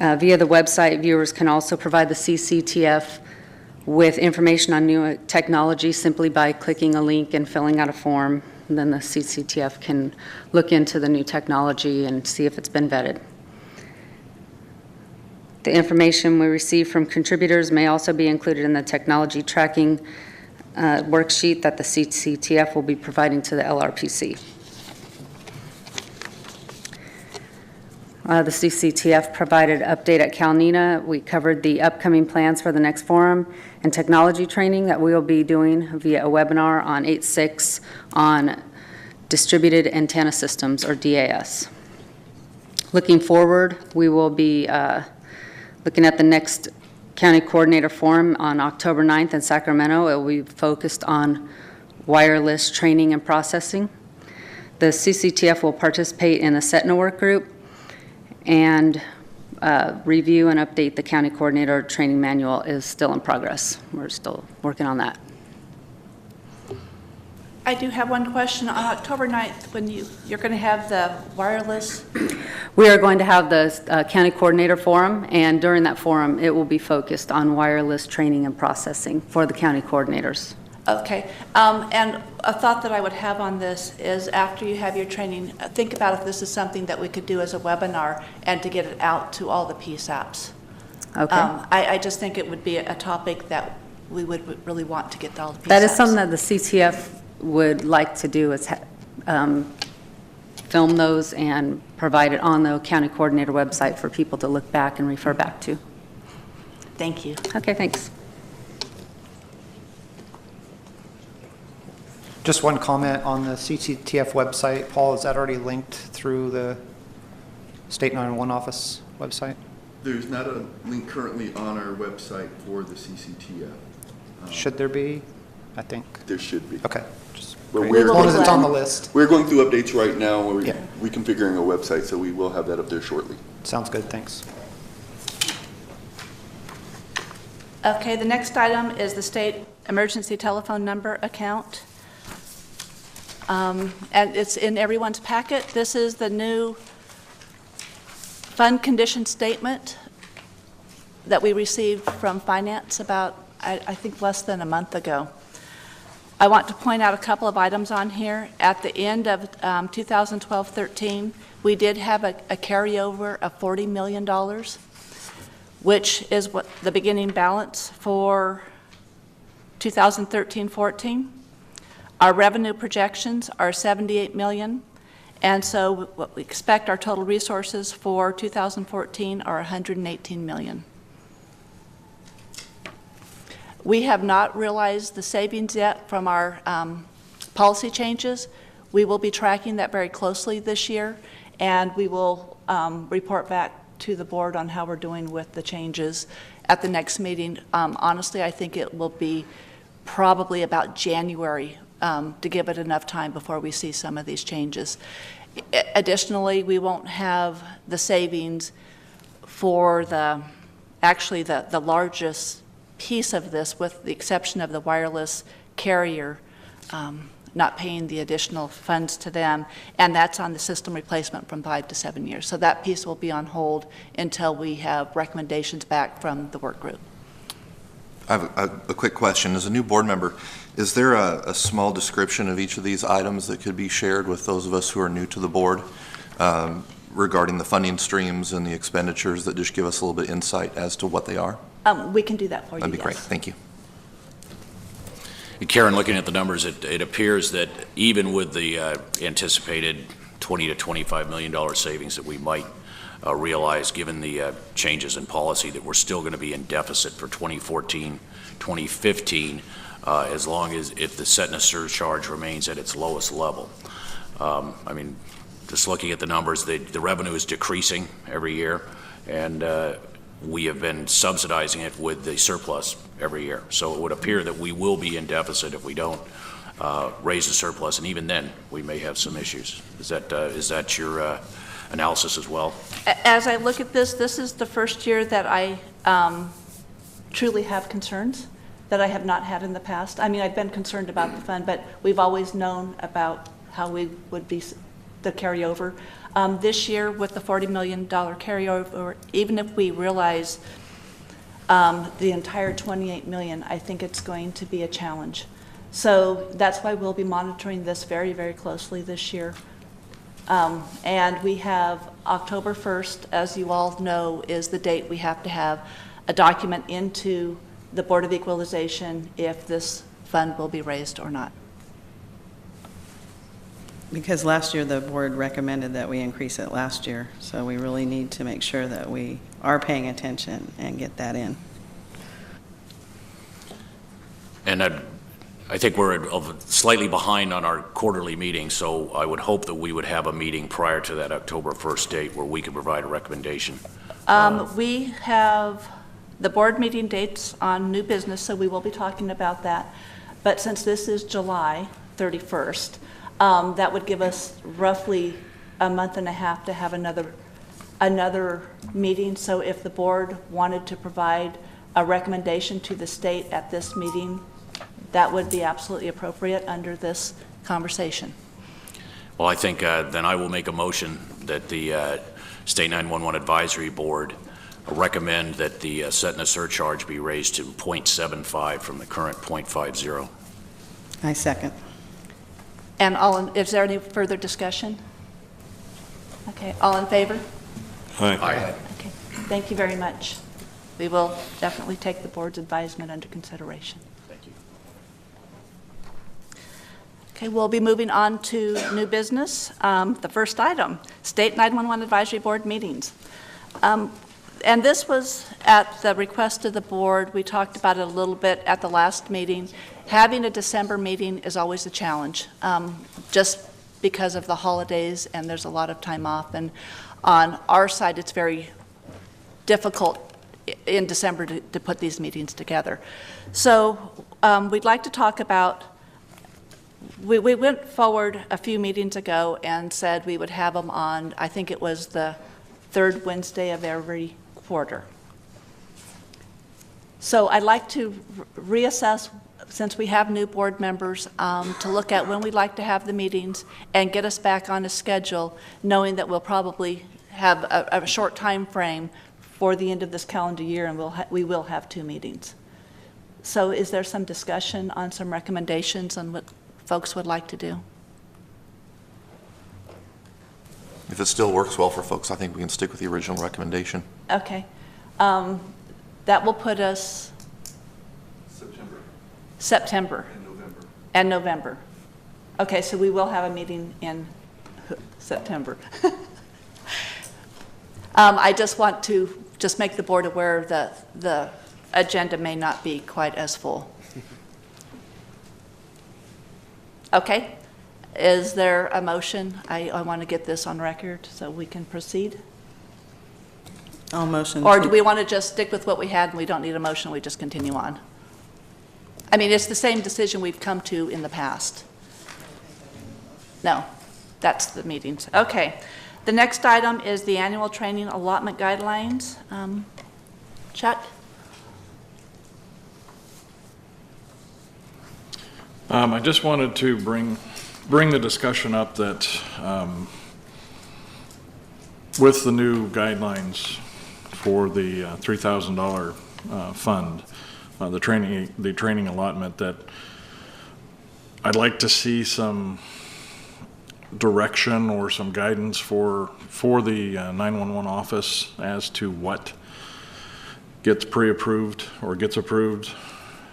Via the website, viewers can also provide the CCTF with information on new technology simply by clicking a link and filling out a form. And then the CCTF can look into the new technology and see if it's been vetted. The information we receive from contributors may also be included in the technology tracking worksheet that the CCTF will be providing to the LRPC. The CCTF provided an update at NENA. We covered the upcoming plans for the next forum and technology training that we will be doing via a webinar on 8/6 on distributed antenna systems, or DAS. Looking forward, we will be looking at the next county coordinator forum on October 9th in Sacramento. It will be focused on wireless training and processing. The CCTF will participate in the SETNA work group and review and update the county coordinator training manual is still in progress. We're still working on that. I do have one question. On October 9th, when you're going to have the wireless? We are going to have the county coordinator forum, and during that forum, it will be focused on wireless training and processing for the county coordinators. Okay. And a thought that I would have on this is after you have your training, think about if this is something that we could do as a webinar and to get it out to all the PSAPs. Okay. I just think it would be a topic that we would really want to get to all the PSAPs. That is something that the CTF would like to do, is film those and provide it on the county coordinator website for people to look back and refer back to. Thank you. Okay, thanks. Just one comment on the CCTF website. Paul, is that already linked through the State 911 office website? There's not a link currently on our website for the CCTF. Should there be? I think. There should be. Okay. Just But as long as it's on the list. We're going through updates right now. We're Yeah. reconfiguring a website, so we will have that up there shortly. Sounds good, thanks. Okay, the next item is the state emergency telephone number account. And it's in everyone's packet. This is the new fund condition statement that we received from finance about, I think, less than a month ago. I want to point out a couple of items on here. At the end of 2012-13, we did have a carryover of $40 million, which is what the beginning balance for 2013-14. Our revenue projections are $78 million, And so what we expect our total resources for 2014 are $118 million. We have not realized the savings yet from our policy changes. We will be tracking that very closely this year, and we will report back to the board on how we're doing with the changes at the next meeting. Honestly, I think it will be probably about January to give it enough time before we see some of these changes. Additionally, we won't have the savings for the largest piece of this, with the exception of the wireless carrier not paying the additional funds to them, and that's on the system replacement from 5 to 7 years. So that piece will be on hold until we have recommendations back from the work group. I have a quick question. As a new board member, is there a small description of each of these items that could be shared with those of us who are new to the board regarding the funding streams and the expenditures that just give us a little bit of insight as to what they are? We can do that for you, That'd be yes. great. Thank you. Karen, looking at the numbers, it appears that even with the anticipated $20 to $25 million savings that we might realize given the changes in policy, that we're still going to be in deficit for 2014, 2015, as long as if the set and surcharge remains at its lowest level. I mean, just looking at the numbers, the revenue is decreasing every year, and we have been subsidizing it with the surplus every year. So it would appear that we will be in deficit if we don't raise the surplus, and even then, we may have some issues. Is that your analysis as well? As I look at this, this is the first year that I truly have concerns that I have not had in the past. I mean, I've been concerned about the fund, but we've always known about how we would be the carryover. This year, with the $40 million carryover, even if we realize the entire $28 million, I think it's going to be a challenge. So that's why we'll be monitoring this very, very closely this year. And we have October 1st, as you all know, is the date we have to have a document into the Board of Equalization if this fund will be raised or not. Because last year, the board recommended that we increase it last year, so we really need to make sure that we are paying attention and get that in. And I think we're slightly behind on our quarterly meeting, so I would hope that we would have a meeting prior to that October 1st date where we could provide a recommendation. We have the board meeting dates on new business, so we will be talking about that. But since this is July 31st, that would give us roughly a month and a half to have another meeting. So if the board wanted to provide a recommendation to the state at this meeting, that would be absolutely appropriate under this conversation. Well, I think then I will make a motion that the State 911 Advisory Board recommend that the set and surcharge be raised to 0.75 from the current 0.50. I second. And is there any further discussion? Okay, all in favor? Aye. Okay, thank you very much. We will definitely take the board's advisement under consideration. Thank you. Okay, we'll be moving on to new business. The first item, State 911 Advisory Board meetings. And this was at the request of the board. We talked about it a little bit at the last meeting. Having a December meeting is always a challenge, just because of the holidays and there's a lot of time off. And on our side, it's very difficult in December to put these meetings together. So we'd like to talk about, we went forward a few meetings ago and said we would have them on, I think it was the third Wednesday of every quarter. So I'd like to reassess, since we have new board members, to look at when we'd like to have the meetings and get us back on a schedule, knowing that we'll probably have a short time frame for the end of this calendar year, and we will have 2 meetings. So is there some discussion on some recommendations on what folks would like to do? If it still works well for folks, I think we can stick with the original recommendation. Okay. That will put us September and November. and November. Okay, so we will have a meeting in September. I just want to just make the board aware that the agenda may not be quite as full. Okay, is there a motion? I want to get this on record so we can proceed. I'll motion. Or do we want to just stick with what we had and we don't need a motion, we just continue on? I mean, it's the same decision we've come to in the past. No, that's the meetings. Okay. The next item is the annual training allotment guidelines. Chuck? I just wanted to bring the discussion up that with the new guidelines for the $3,000 fund, the training allotment, that I'd like to see some direction or some guidance for the 911 office as to what gets pre-approved or gets approved.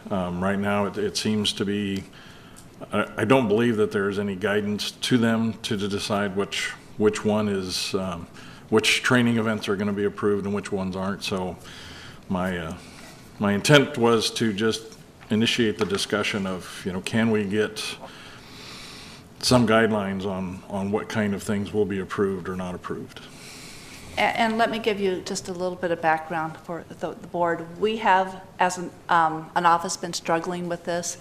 Right now, it seems to be, I don't believe that there's any guidance to them to decide which one is, which training events are going to be approved and which ones aren't. So my intent was to just initiate the discussion of, can we get some guidelines on what kind of things will be approved or not approved. And let me give you just a little bit of background for the board. We have, as an office, been struggling with this.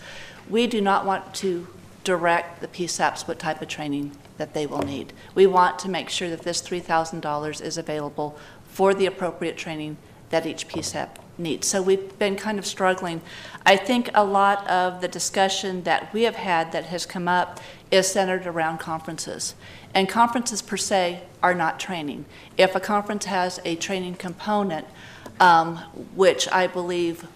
We do not want to direct the PSAPs what type of training that they will need. We want to make sure that this $3,000 is available for the appropriate training that each PSAP needs. So we've been kind of struggling. I think a lot of the discussion that we have had that has come up is centered around conferences. And conferences per se are not training. If a conference has a training component, which I believe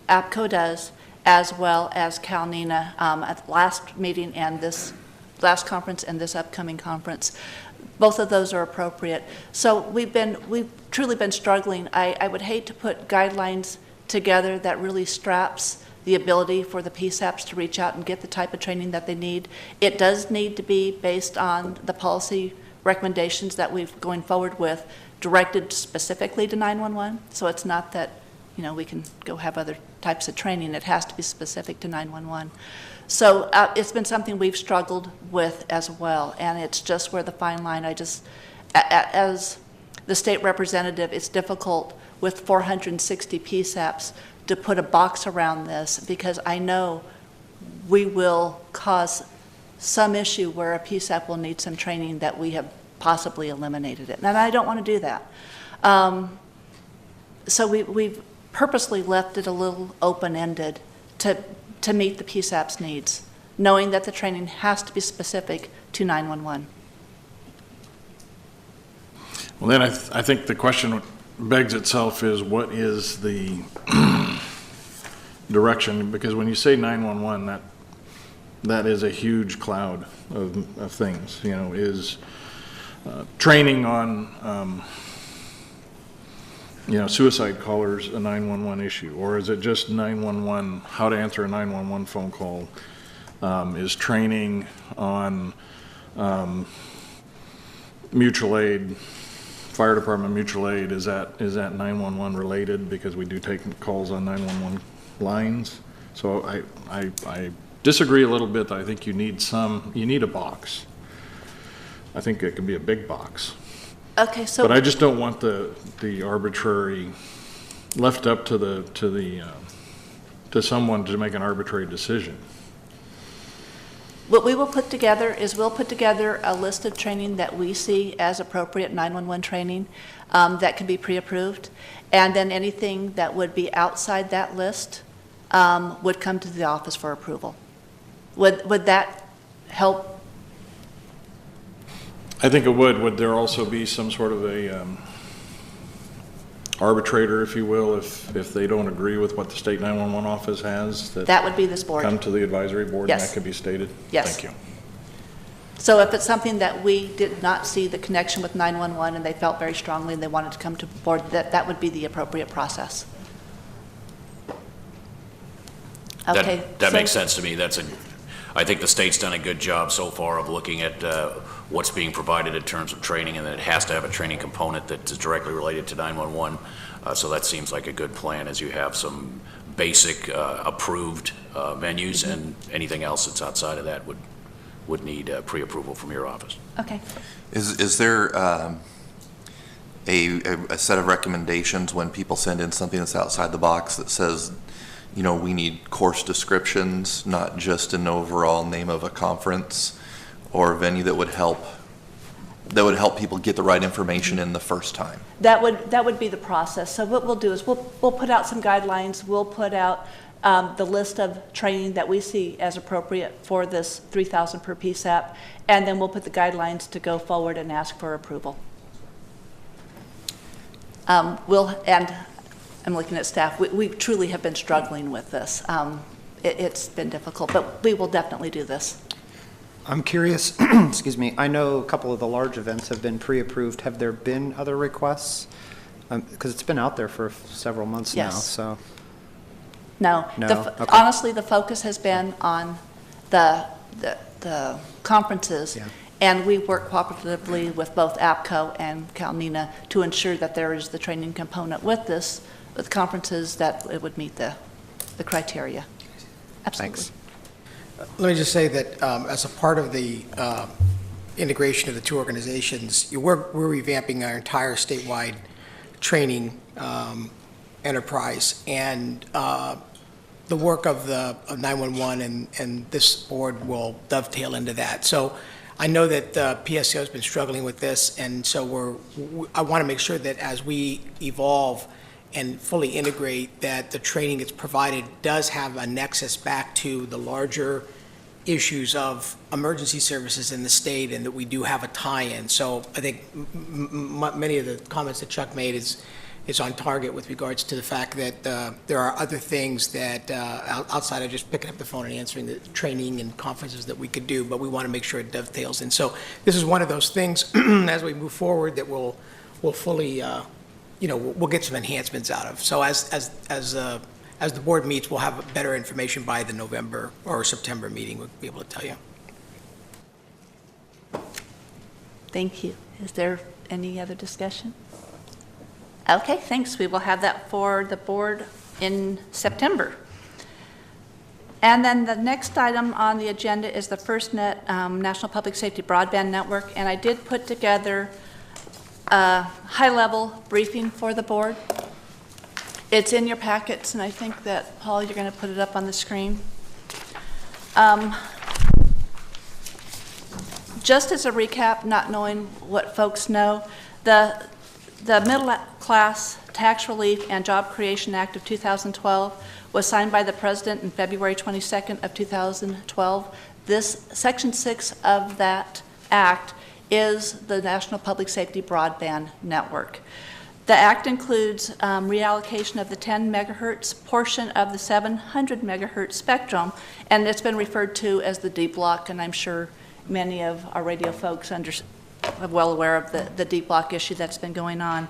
APCO does, as well as NENA at the last meeting and this last conference and this upcoming conference, both of those are appropriate. So we've truly been struggling. I would hate to put guidelines together that really straps the ability for the PSAPs to reach out and get the type of training that they need. It does need to be based on the policy recommendations that we've going forward with, directed specifically to 911. So it's not that, we can go have other types of training. It has to be specific to 911. So it's been something we've struggled with as well, and it's just where the fine line, as the state representative, it's difficult with 460 PSAPs to put a box around this, because I know we will cause some issue where a PSAP will need some training that we have possibly eliminated it. And I don't want to do that. So we've purposely left it a little open-ended to meet the PSAP's needs, knowing that the training has to be specific to 911. Well, then I think the question begs itself is, what is the direction? Because when you say 911, that is a huge cloud of things. Is training on suicide callers a 911 issue, or is it just 911, how to answer a 911 phone call? Is training on mutual aid, fire department mutual aid, is that 911 related, because we do take calls on 911 lines? So I disagree a little bit. I think you need a box. I think it can be a big box. Okay, so. But I just don't want the arbitrary left up to someone to make an arbitrary decision. What we will put together is we'll put together a list of training that we see as appropriate 911 training that can be pre-approved, and then anything that would be outside that list would come to the office for approval. Would that help? I think it would. Would there also be some sort of a arbitrator, if you will, if they don't agree with what the state 911 office has? That would be this board. Come to the advisory board? Yes. And that could be stated? Yes. Thank you. So if it's something that we did not see the connection with 911 and they felt very strongly and they wanted to come to the board, that would be the appropriate process. Okay. That makes sense to me. I think the state's done a good job so far of looking at what's being provided in terms of training, and that it has to have a training component that is directly related to 911. So that seems like a good plan, as you have some basic approved venues, and anything else that's outside of that would need pre-approval from your office. Okay. Is there a set of recommendations when people send in something that's outside the box that says, you know, we need course descriptions, not just an overall name of a conference or venue that would help people get the right information in the first time? That would be the process. So what we'll do is we'll put out some guidelines. We'll put out the list of training that we see as appropriate for this 3,000 per PSAP, and then we'll put the guidelines to go forward and ask for approval. And I'm looking at staff. We truly have been struggling with this. It's been difficult, but we will definitely do this. I'm curious, excuse me, I know a couple of the large events have been pre-approved. Have there been other requests? Because it's been out there for several months now, Yes. so. No. No? Okay. Honestly, the focus has been on the conferences. Yeah. And we work cooperatively with both APCO and NENA to ensure that there is the training component with conferences, that it would meet the criteria. Absolutely. Thanks. Let me just say that as a part of the integration of the two organizations, we're revamping our entire statewide training enterprise, and the work of 911 and this board will dovetail into that. So I know that PSCO has been struggling with this, and so I want to make sure that as we evolve and fully integrate, that the training that's provided does have a nexus back to the larger issues of emergency services in the state, and that we do have a tie-in. So I think many of the comments that Chuck made is on target with regards to the fact that there are other things that outside of just picking up the phone and answering the training and conferences that we could do, but we want to make sure it dovetails. And so this is one of those things as we move forward that we'll fully we'll get some enhancements out of. So as the board meets, we'll have better information by the November or September meeting. We'll be able to tell you. Thank you. Is there any other discussion? Okay, thanks. We will have that for the board in September. And then the next item on the agenda is the FirstNet National Public Safety Broadband Network, and I did put together a high-level briefing for the board. It's in your packets, and I think that, Paul, you're going to put it up on the screen. Just as a recap, not knowing what folks know, the Middle Class Tax Relief and Job Creation Act of 2012 was signed by the President on February 22nd of 2012. This Section 6 of that act is the National Public Safety Broadband Network. The act includes reallocation of the 10 megahertz portion of the 700 megahertz spectrum, and it's been referred to as the D block, and I'm sure many of our radio folks are well aware of the D block issue that's been going on.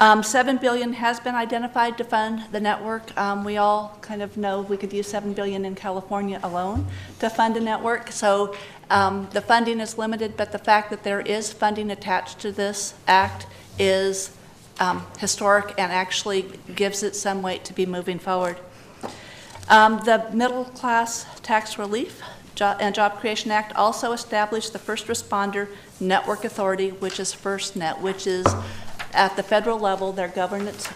$7 billion has been identified to fund the network. We all kind of know we could use $7 billion in California alone to fund a network. So the funding is limited, but the fact that there is funding attached to this act is historic and actually gives it some weight to be moving forward. The Middle Class Tax Relief and Job Creation Act also established the First Responder Network Authority, which is FirstNet, which is at the federal level their governance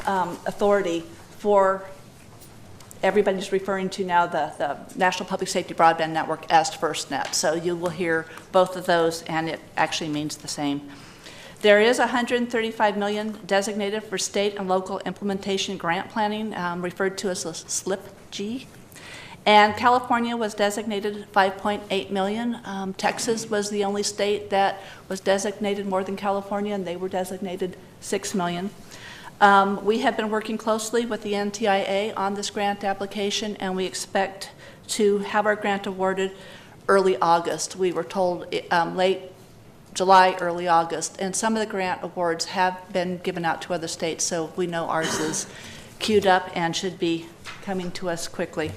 authority for everybody's referring to now the National Public Safety Broadband Network as FirstNet. So you will hear both of those, and it actually means the same. There is $135 million designated for state and local implementation grant planning, referred to as a SLIP-G. And California was designated $5.8 million. Texas was the only state that was designated more than California, and they were designated $6 million. We have been working closely with the NTIA on this grant application, and we expect to have our grant awarded early August. We were told late July, early August, and some of the grant awards have been given out to other states, so we know ours is queued up and should be coming to us quickly.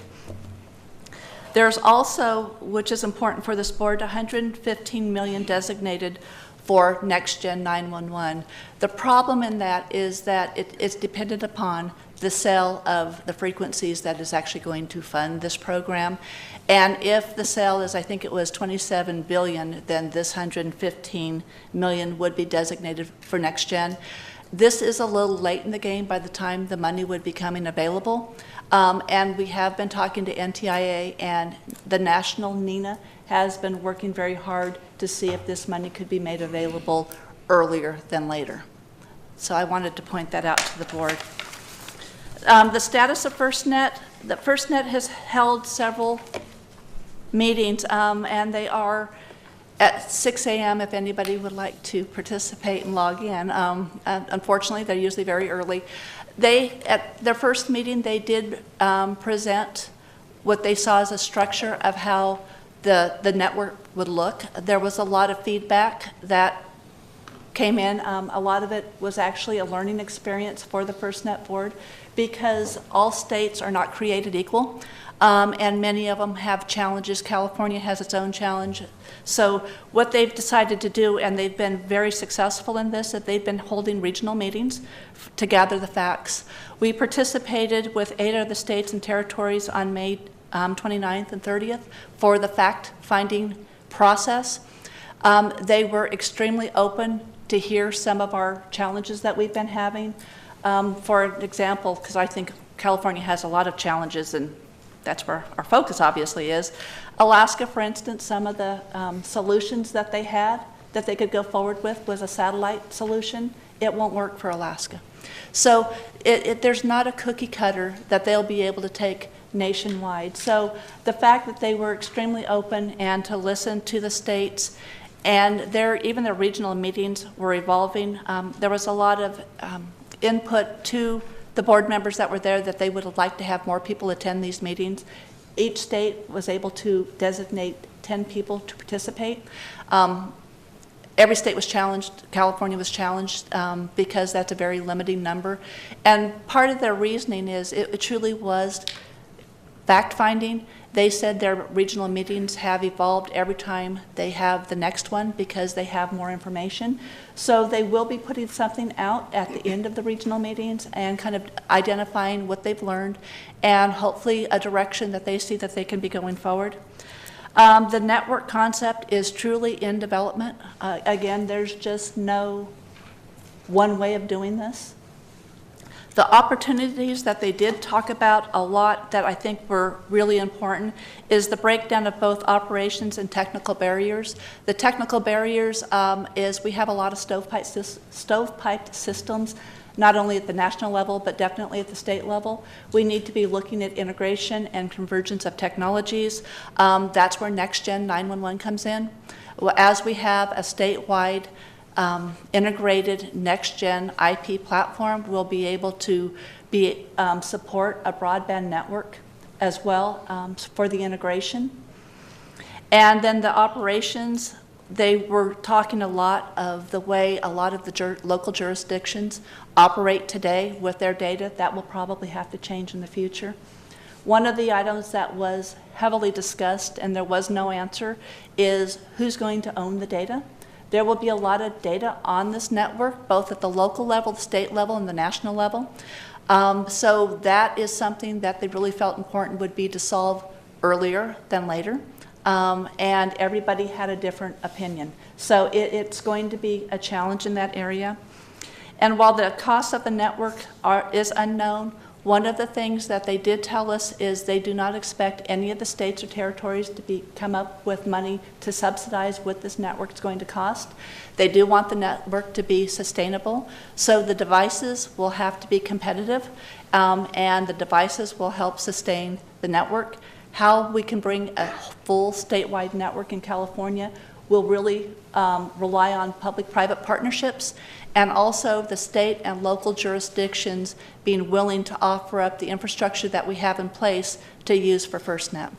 There's also, which is important for this board, 115 million designated for next-gen 911. The problem in that is that it's dependent upon the sale of the frequencies that is actually going to fund this program. And if the sale is, I think it was 27 billion, then this 115 million would be designated for next-gen. This is a little late in the game by the time the money would be coming available. And we have been talking to NTIA, and the national NENA has been working very hard to see if this money could be made available earlier than later. So I wanted to point that out to the board. The status of FirstNet. The FirstNet has held several meetings, and they are at 6 a.m. if anybody would like to participate and log in. Unfortunately, they're usually very early. At their first meeting, they did present what they saw as a structure of how the network would look. There was a lot of feedback that came in. A lot of it was actually a learning experience for the FirstNet board, because all states are not created equal, and many of them have challenges. California has its own challenge. So what they've decided to do, and they've been very successful in this, that they've been holding regional meetings to gather the facts. We participated with 8 of the states and territories on May 29th and 30th for the fact-finding process. They were extremely open to hear some of our challenges that we've been having. For example, because I think California has a lot of challenges, and that's where our focus obviously is. Alaska, for instance, some of the solutions that they had that they could go forward with was a satellite solution. It won't work for Alaska. So there's not a cookie cutter that they'll be able to take nationwide. So the fact that they were extremely open and to listen to the states, and even their regional meetings were evolving. There was a lot of input to the board members that were there that they would like to have more people attend these meetings. Each state was able to designate 10 people to participate. Every state was challenged. California was challenged because that's a very limiting number. And part of their reasoning is it truly was fact-finding. They said their regional meetings have evolved every time they have the next one because they have more information. So they will be putting something out at the end of the regional meetings and kind of identifying what they've learned and hopefully a direction that they see that they can be going forward. The network concept is truly in development. Again, there's just no one way of doing this. The opportunities that they did talk about a lot that I think were really important is the breakdown of both operations and technical barriers. The technical barriers is we have a lot of stovepiped systems, not only at the national level, but definitely at the state level. We need to be looking at integration and convergence of technologies. That's where NextGen 911 comes in. As we have a statewide integrated next-gen IP platform, we'll be able to support a broadband network as well for the integration. And then the operations, they were talking a lot of the way a lot of the local jurisdictions operate today with their data. That will probably have to change in the future. One of the items that was heavily discussed, and there was no answer, is who's going to own the data. There will be a lot of data on this network, both at the local level, the state level, and the national level. So that is something that they really felt important would be to solve earlier than later. And everybody had a different opinion. So it's going to be a challenge in that area. And while the cost of the network is unknown, one of the things that they did tell us is they do not expect any of the states or territories to come up with money to subsidize what this network is going to cost. They do want the network to be sustainable, so the devices will have to be competitive, and the devices will help sustain the network. How we can bring a full statewide network in California will really rely on public-private partnerships, and also the state and local jurisdictions being willing to offer up the infrastructure that we have in place to use for FirstNet.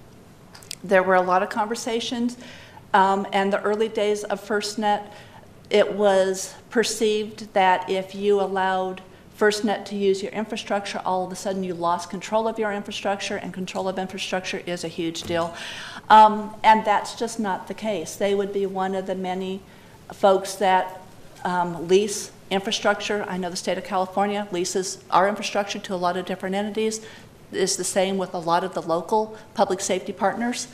There were a lot of conversations, and the early days of FirstNet, it was perceived that if you allowed FirstNet to use your infrastructure, all of a sudden you lost control of your infrastructure, and control of infrastructure is a huge deal. And that's just not the case. They would be one of the many folks that lease infrastructure. I know the state of California leases our infrastructure to a lot of different entities. It's the same with a lot of the local public safety partners.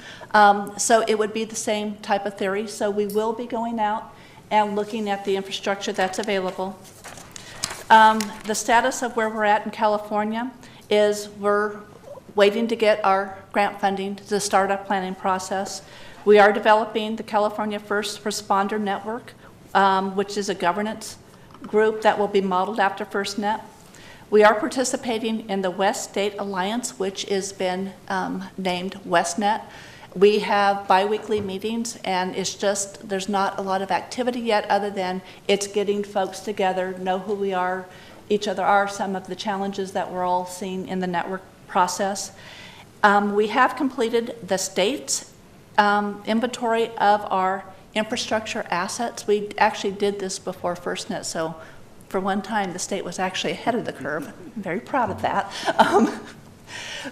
So it would be the same type of theory. So we will be going out and looking at the infrastructure that's available. The status of where we're at in California is we're waiting to get our grant funding to start our planning process. We are developing the California First Responder Network, which is a governance group that will be modeled after FirstNet. We are participating in the West State Alliance, which has been named WestNet. We have bi-weekly meetings, and it's just, there's not a lot of activity yet other than it's getting folks together, know who we are, each other are, some of the challenges that we're all seeing in the network process. We have completed the state's inventory of our infrastructure assets. We actually did this before FirstNet, so for one time the state was actually ahead of the curve. I'm very proud of that.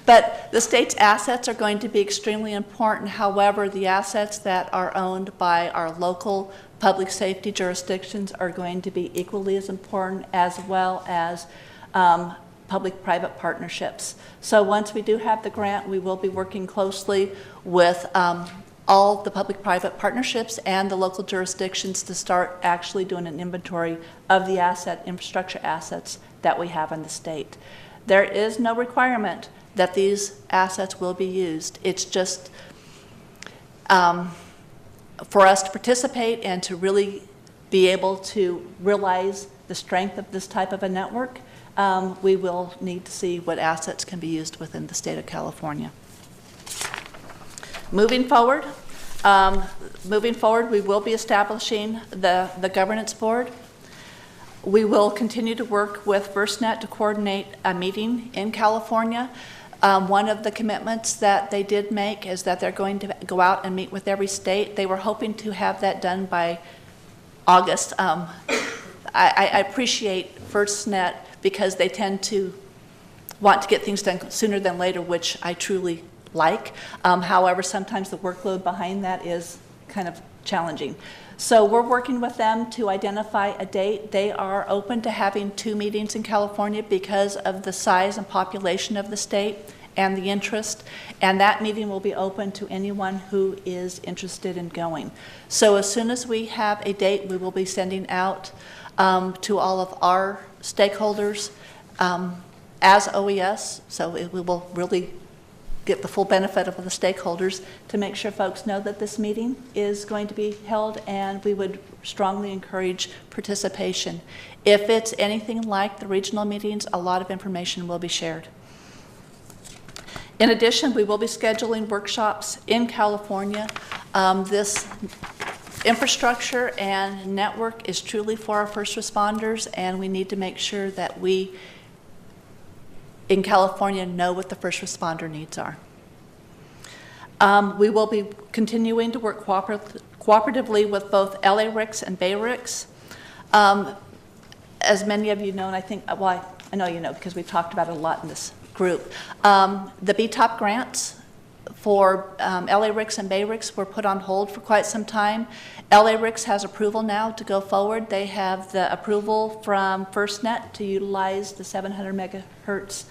But the state's assets are going to be extremely important. However, the assets that are owned by our local public safety jurisdictions are going to be equally as important, as well as public-private partnerships. So once we do have the grant, we will be working closely with all the public-private partnerships and the local jurisdictions to start actually doing an inventory of the infrastructure assets that we have in the state. There is no requirement that these assets will be used. It's just for us to participate and to really be able to realize the strength of this type of a network, we will need to see what assets can be used within the state of California. Moving forward, we will be establishing the governance board. We will continue to work with FirstNet to coordinate a meeting in California. One of the commitments that they did make is that they're going to go out and meet with every state. They were hoping to have that done by August. I appreciate FirstNet because they tend to want to get things done sooner than later, which I truly like. However, sometimes the workload behind that is kind of challenging. So we're working with them to identify a date. They are open to having 2 meetings in California because of the size and population of the state and the interest, and that meeting will be open to anyone who is interested in going. So as soon as we have a date, we will be sending out to all of our stakeholders as OES, so we will really get the full benefit of the stakeholders to make sure folks know that this meeting is going to be held, and we would strongly encourage participation. If it's anything like the regional meetings, a lot of information will be shared. In addition, we will be scheduling workshops in California. This infrastructure and network is truly for our first responders, and we need to make sure that we in California know what the first responder needs are. We will be continuing to work cooperatively with both LA-RICS and Bay-RICS. As many of you know, and I think, well, I know you know because we've talked about it a lot in this group, the BTOP grants for LA-RICS and Bay-RICS were put on hold for quite some time. LA-RICS has approval now to go forward. They have the approval from FirstNet to utilize the 700 megahertz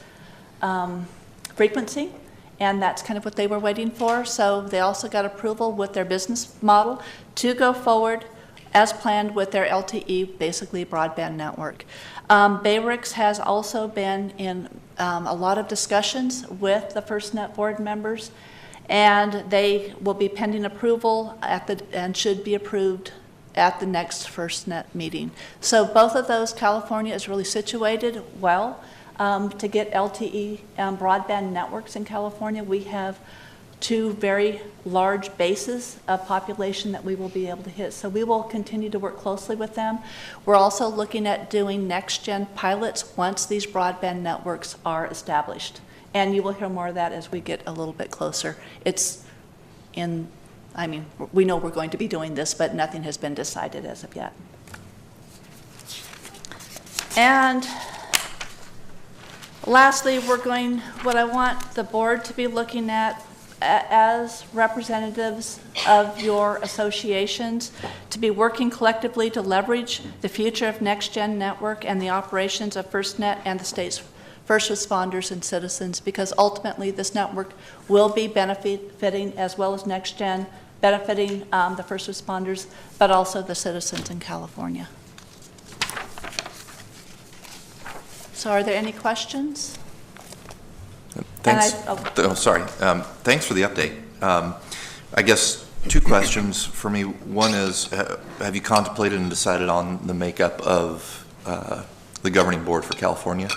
frequency, and that's kind of what they were waiting for. So they also got approval with their business model to go forward as planned with their LTE, basically broadband network. Bay-RICS has also been in a lot of discussions with the FirstNet board members, and they will be pending approval and should be approved at the next FirstNet meeting. So both of those, California is really situated well to get LTE broadband networks in California. We have 2 very large bases of population that we will be able to hit. So we will continue to work closely with them. We're also looking at doing next-gen pilots once these broadband networks are established. And you will hear more of that as we get a little bit closer. It's in, I mean, we know we're going to be doing this, but nothing has been decided as of yet. And Lastly, what I want the board to be looking at as representatives of your associations, to be working collectively to leverage the future of NextGen Network and the operations of FirstNet and the state's first responders and citizens, because ultimately this network will be benefiting, as well as NextGen, benefiting the first responders, but also the citizens in California. So are there any questions? Thanks. Thanks for the update. I guess 2 questions for me. One is, have you contemplated and decided on the makeup of the governing board for California?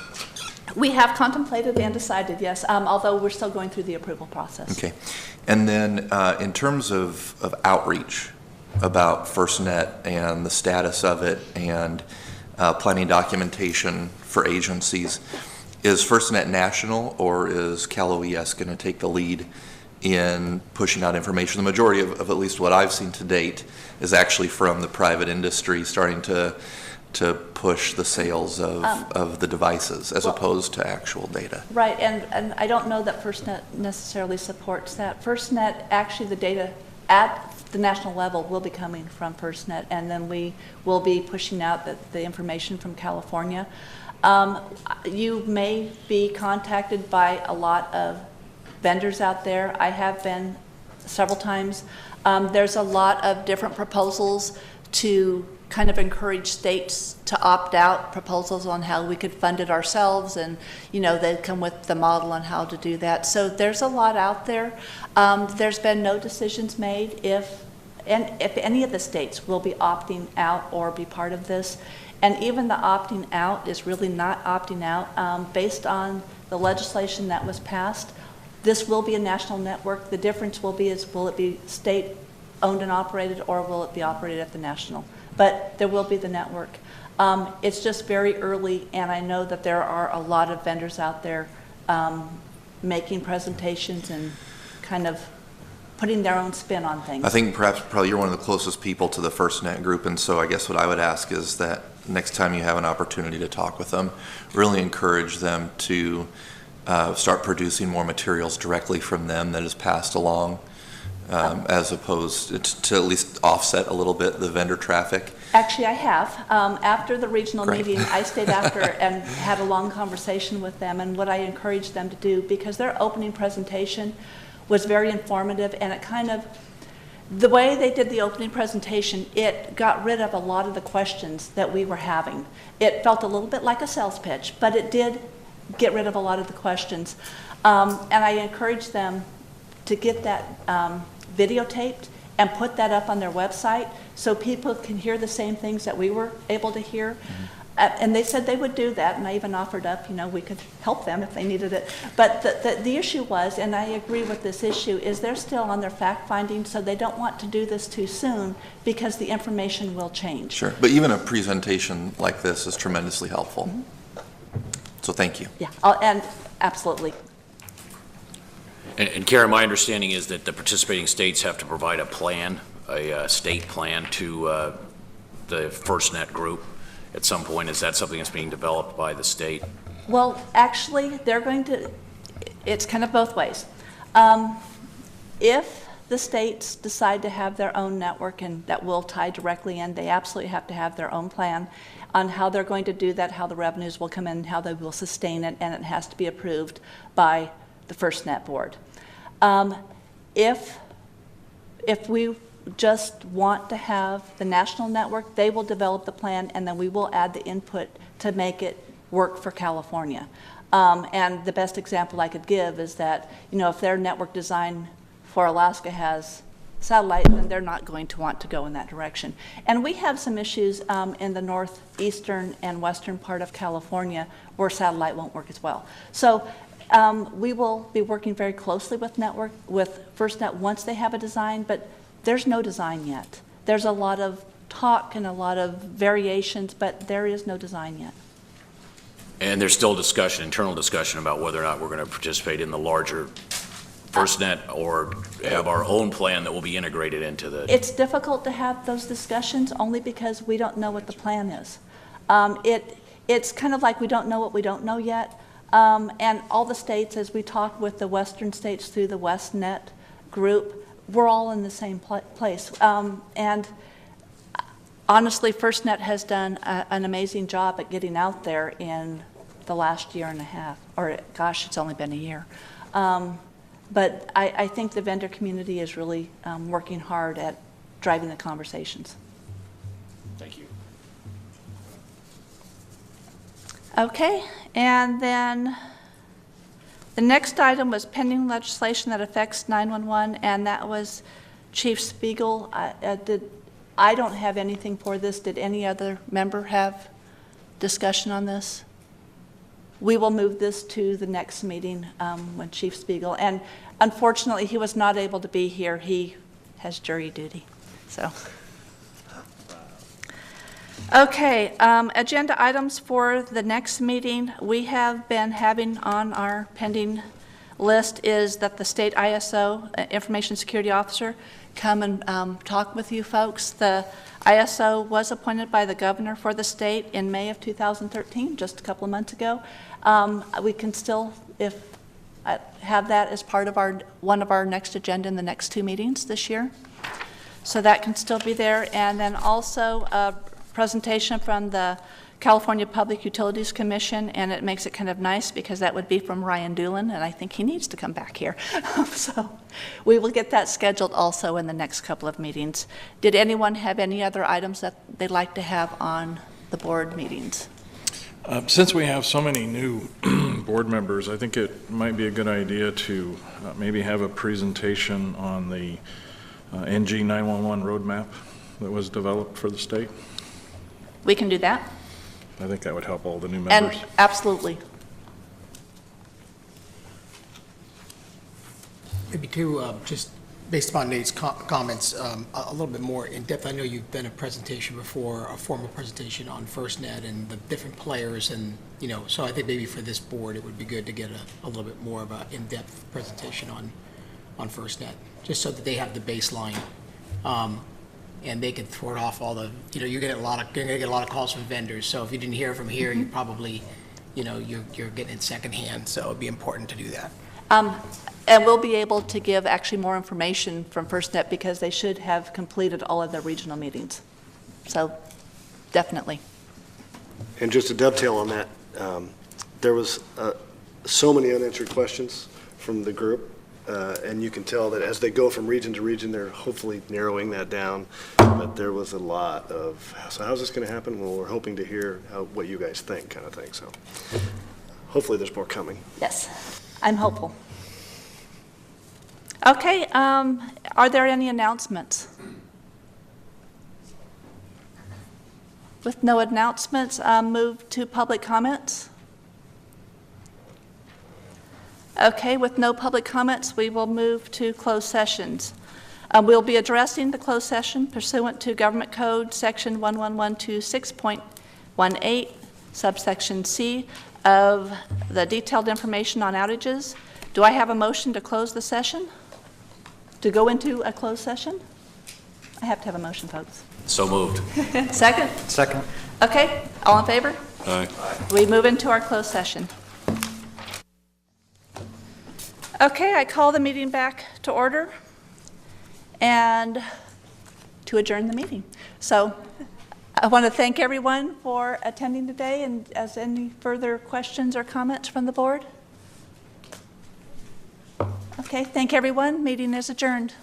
We have contemplated and decided, yes, although we're still going through the approval process. Okay. And then in terms of outreach about FirstNet and the status of it and planning documentation for agencies, is FirstNet national, or is Cal OES going to take the lead in pushing out information? The majority of at least what I've seen to date is actually from the private industry starting to push the sales of the devices as opposed to actual data. Right, and I don't know that FirstNet necessarily supports that. FirstNet, actually the data at the national level will be coming from FirstNet, and then we will be pushing out the information from California. You may be contacted by a lot of vendors out there. I have been several times. There's a lot of different proposals to kind of encourage states to opt out, proposals on how we could fund it ourselves, and they come with the model on how to do that. So there's a lot out there. There's been no decisions made if any of the states will be opting out or be part of this. And even the opting out is really not opting out. Based on the legislation that was passed, this will be a national network. The difference will it be state-owned and operated, or will it be operated at the national? But there will be the network. It's just very early, and I know that there are a lot of vendors out there making presentations and kind of putting their own spin on things. I think probably you're one of the closest people to the FirstNet group, and so I guess what I would ask is that next time you have an opportunity to talk with them, really encourage them to start producing more materials directly from them that is passed along, as opposed to at least offset a little bit the vendor traffic. Actually, I have. After the regional Great. meeting, I stayed after and had a long conversation with them, and what I encouraged them to do, because their opening presentation was very informative, and it kind of, the way they did the opening presentation, it got rid of a lot of the questions that we were having. It felt a little bit like a sales pitch, but it did get rid of a lot of the questions. And I encouraged them to get that videotaped and put that up on their website so people can hear the same things that we were able to hear. Mm-hmm. And they said they would do that, and I even offered up, we could help them if they needed it. But the issue was, and I agree with this issue, is they're still on their fact-finding, so they don't want to do this too soon because the information will change. Sure, but even a presentation like this is tremendously helpful. Mm-hmm. So thank you. Yeah, and absolutely. And Karen, my understanding is that the participating states have to provide a plan, a state plan to the FirstNet group at some point. Is that something that's being developed by the state? Well, actually, they're going to, it's kind of both ways. If the states decide to have their own network and that will tie directly in, they absolutely have to have their own plan on how they're going to do that, how the revenues will come in, how they will sustain it, and it has to be approved by the FirstNet board. If we just want to have the national network, they will develop the plan, and then we will add the input to make it work for California. And the best example I could give is that, if their network design for Alaska has satellite, then they're not going to want to go in that direction. And we have some issues in the northeastern and western part of California where satellite won't work as well. So we will be working very closely with FirstNet once they have a design, but there's no design yet. There's a lot of talk and a lot of variations, but there is no design yet. And there's still discussion, internal discussion about whether or not we're going to participate in the larger FirstNet or have our own plan that will be integrated into the... It's difficult to have those discussions only because we don't know what the plan is. It's kind of like we don't know what we don't know yet. And all the states, as we talk with the western states through the FirstNet group, we're all in the same place. And honestly, FirstNet has done an amazing job at getting out there in the last year and a half, or gosh, it's only been a year. But I think the vendor community is really working hard at driving the conversations. Thank you. Okay, and then the next item was pending legislation that affects 911, and that was Chief Spiegel. I don't have anything for this. Did any other member have discussion on this? We will move this to the next meeting when Chief Spiegel, and unfortunately, he was not able to be here. He has jury duty, so. Okay, agenda items for the next meeting we have been having on our pending list is that the state ISO, Information Security Officer, come and talk with you folks. The ISO was appointed by the governor for the state in May of 2013, just a couple of months ago. We can still, have that as part of one of our next agenda in the next 2 meetings this year. So that can still be there. And then also a presentation from the California Public Utilities Commission, and it makes it kind of nice because that would be from Ryan Doolin, and I think he needs to come back here. So we will get that scheduled also in the next couple of meetings. Did anyone have any other items that they'd like to have on the board meetings? Since we have so many new board members, I think it might be a good idea to maybe have a presentation on the NG 911 roadmap that was developed for the state. We can do that. I think that would help all the new members. And absolutely. Maybe too, just based upon Nate's comments, a little bit more in depth. I know you've done a presentation before, a formal presentation on FirstNet and the different players, and so I think maybe for this board it would be good to get a little bit more of an in-depth presentation on FirstNet, just so that they have the baseline, and they can thwart off all the, you're gonna get a lot of calls from vendors. So if you didn't hear from here, you probably, you're getting it secondhand. So it'd be important to do that. And we'll be able to give actually more information from FirstNet because they should have completed all of their regional meetings. So definitely. And just to dovetail on that, there was so many unanswered questions from the group, and you can tell that as they go from region to region, they're hopefully narrowing that down. But there was a lot of, so how's this going to happen? Well, we're hoping to hear what you guys think, kind of thing. So hopefully there's more coming. Yes, I'm hopeful. Okay, are there any announcements? With no announcements, move to public comments. Okay, with no public comments, we will move to closed sessions. We'll be addressing the closed session pursuant to Government Code Section 11126.18, subsection C, of the detailed information on outages. Do I have a motion to close the session? To go into a closed session? I have to have a motion, folks. So moved. Second? Second. Okay, all in favor? Aye. We move into our closed session. Okay, I call the meeting back to order and to adjourn the meeting. So I want to thank everyone for attending today, and as any further questions or comments from the board? Okay, thank everyone. Meeting is adjourned.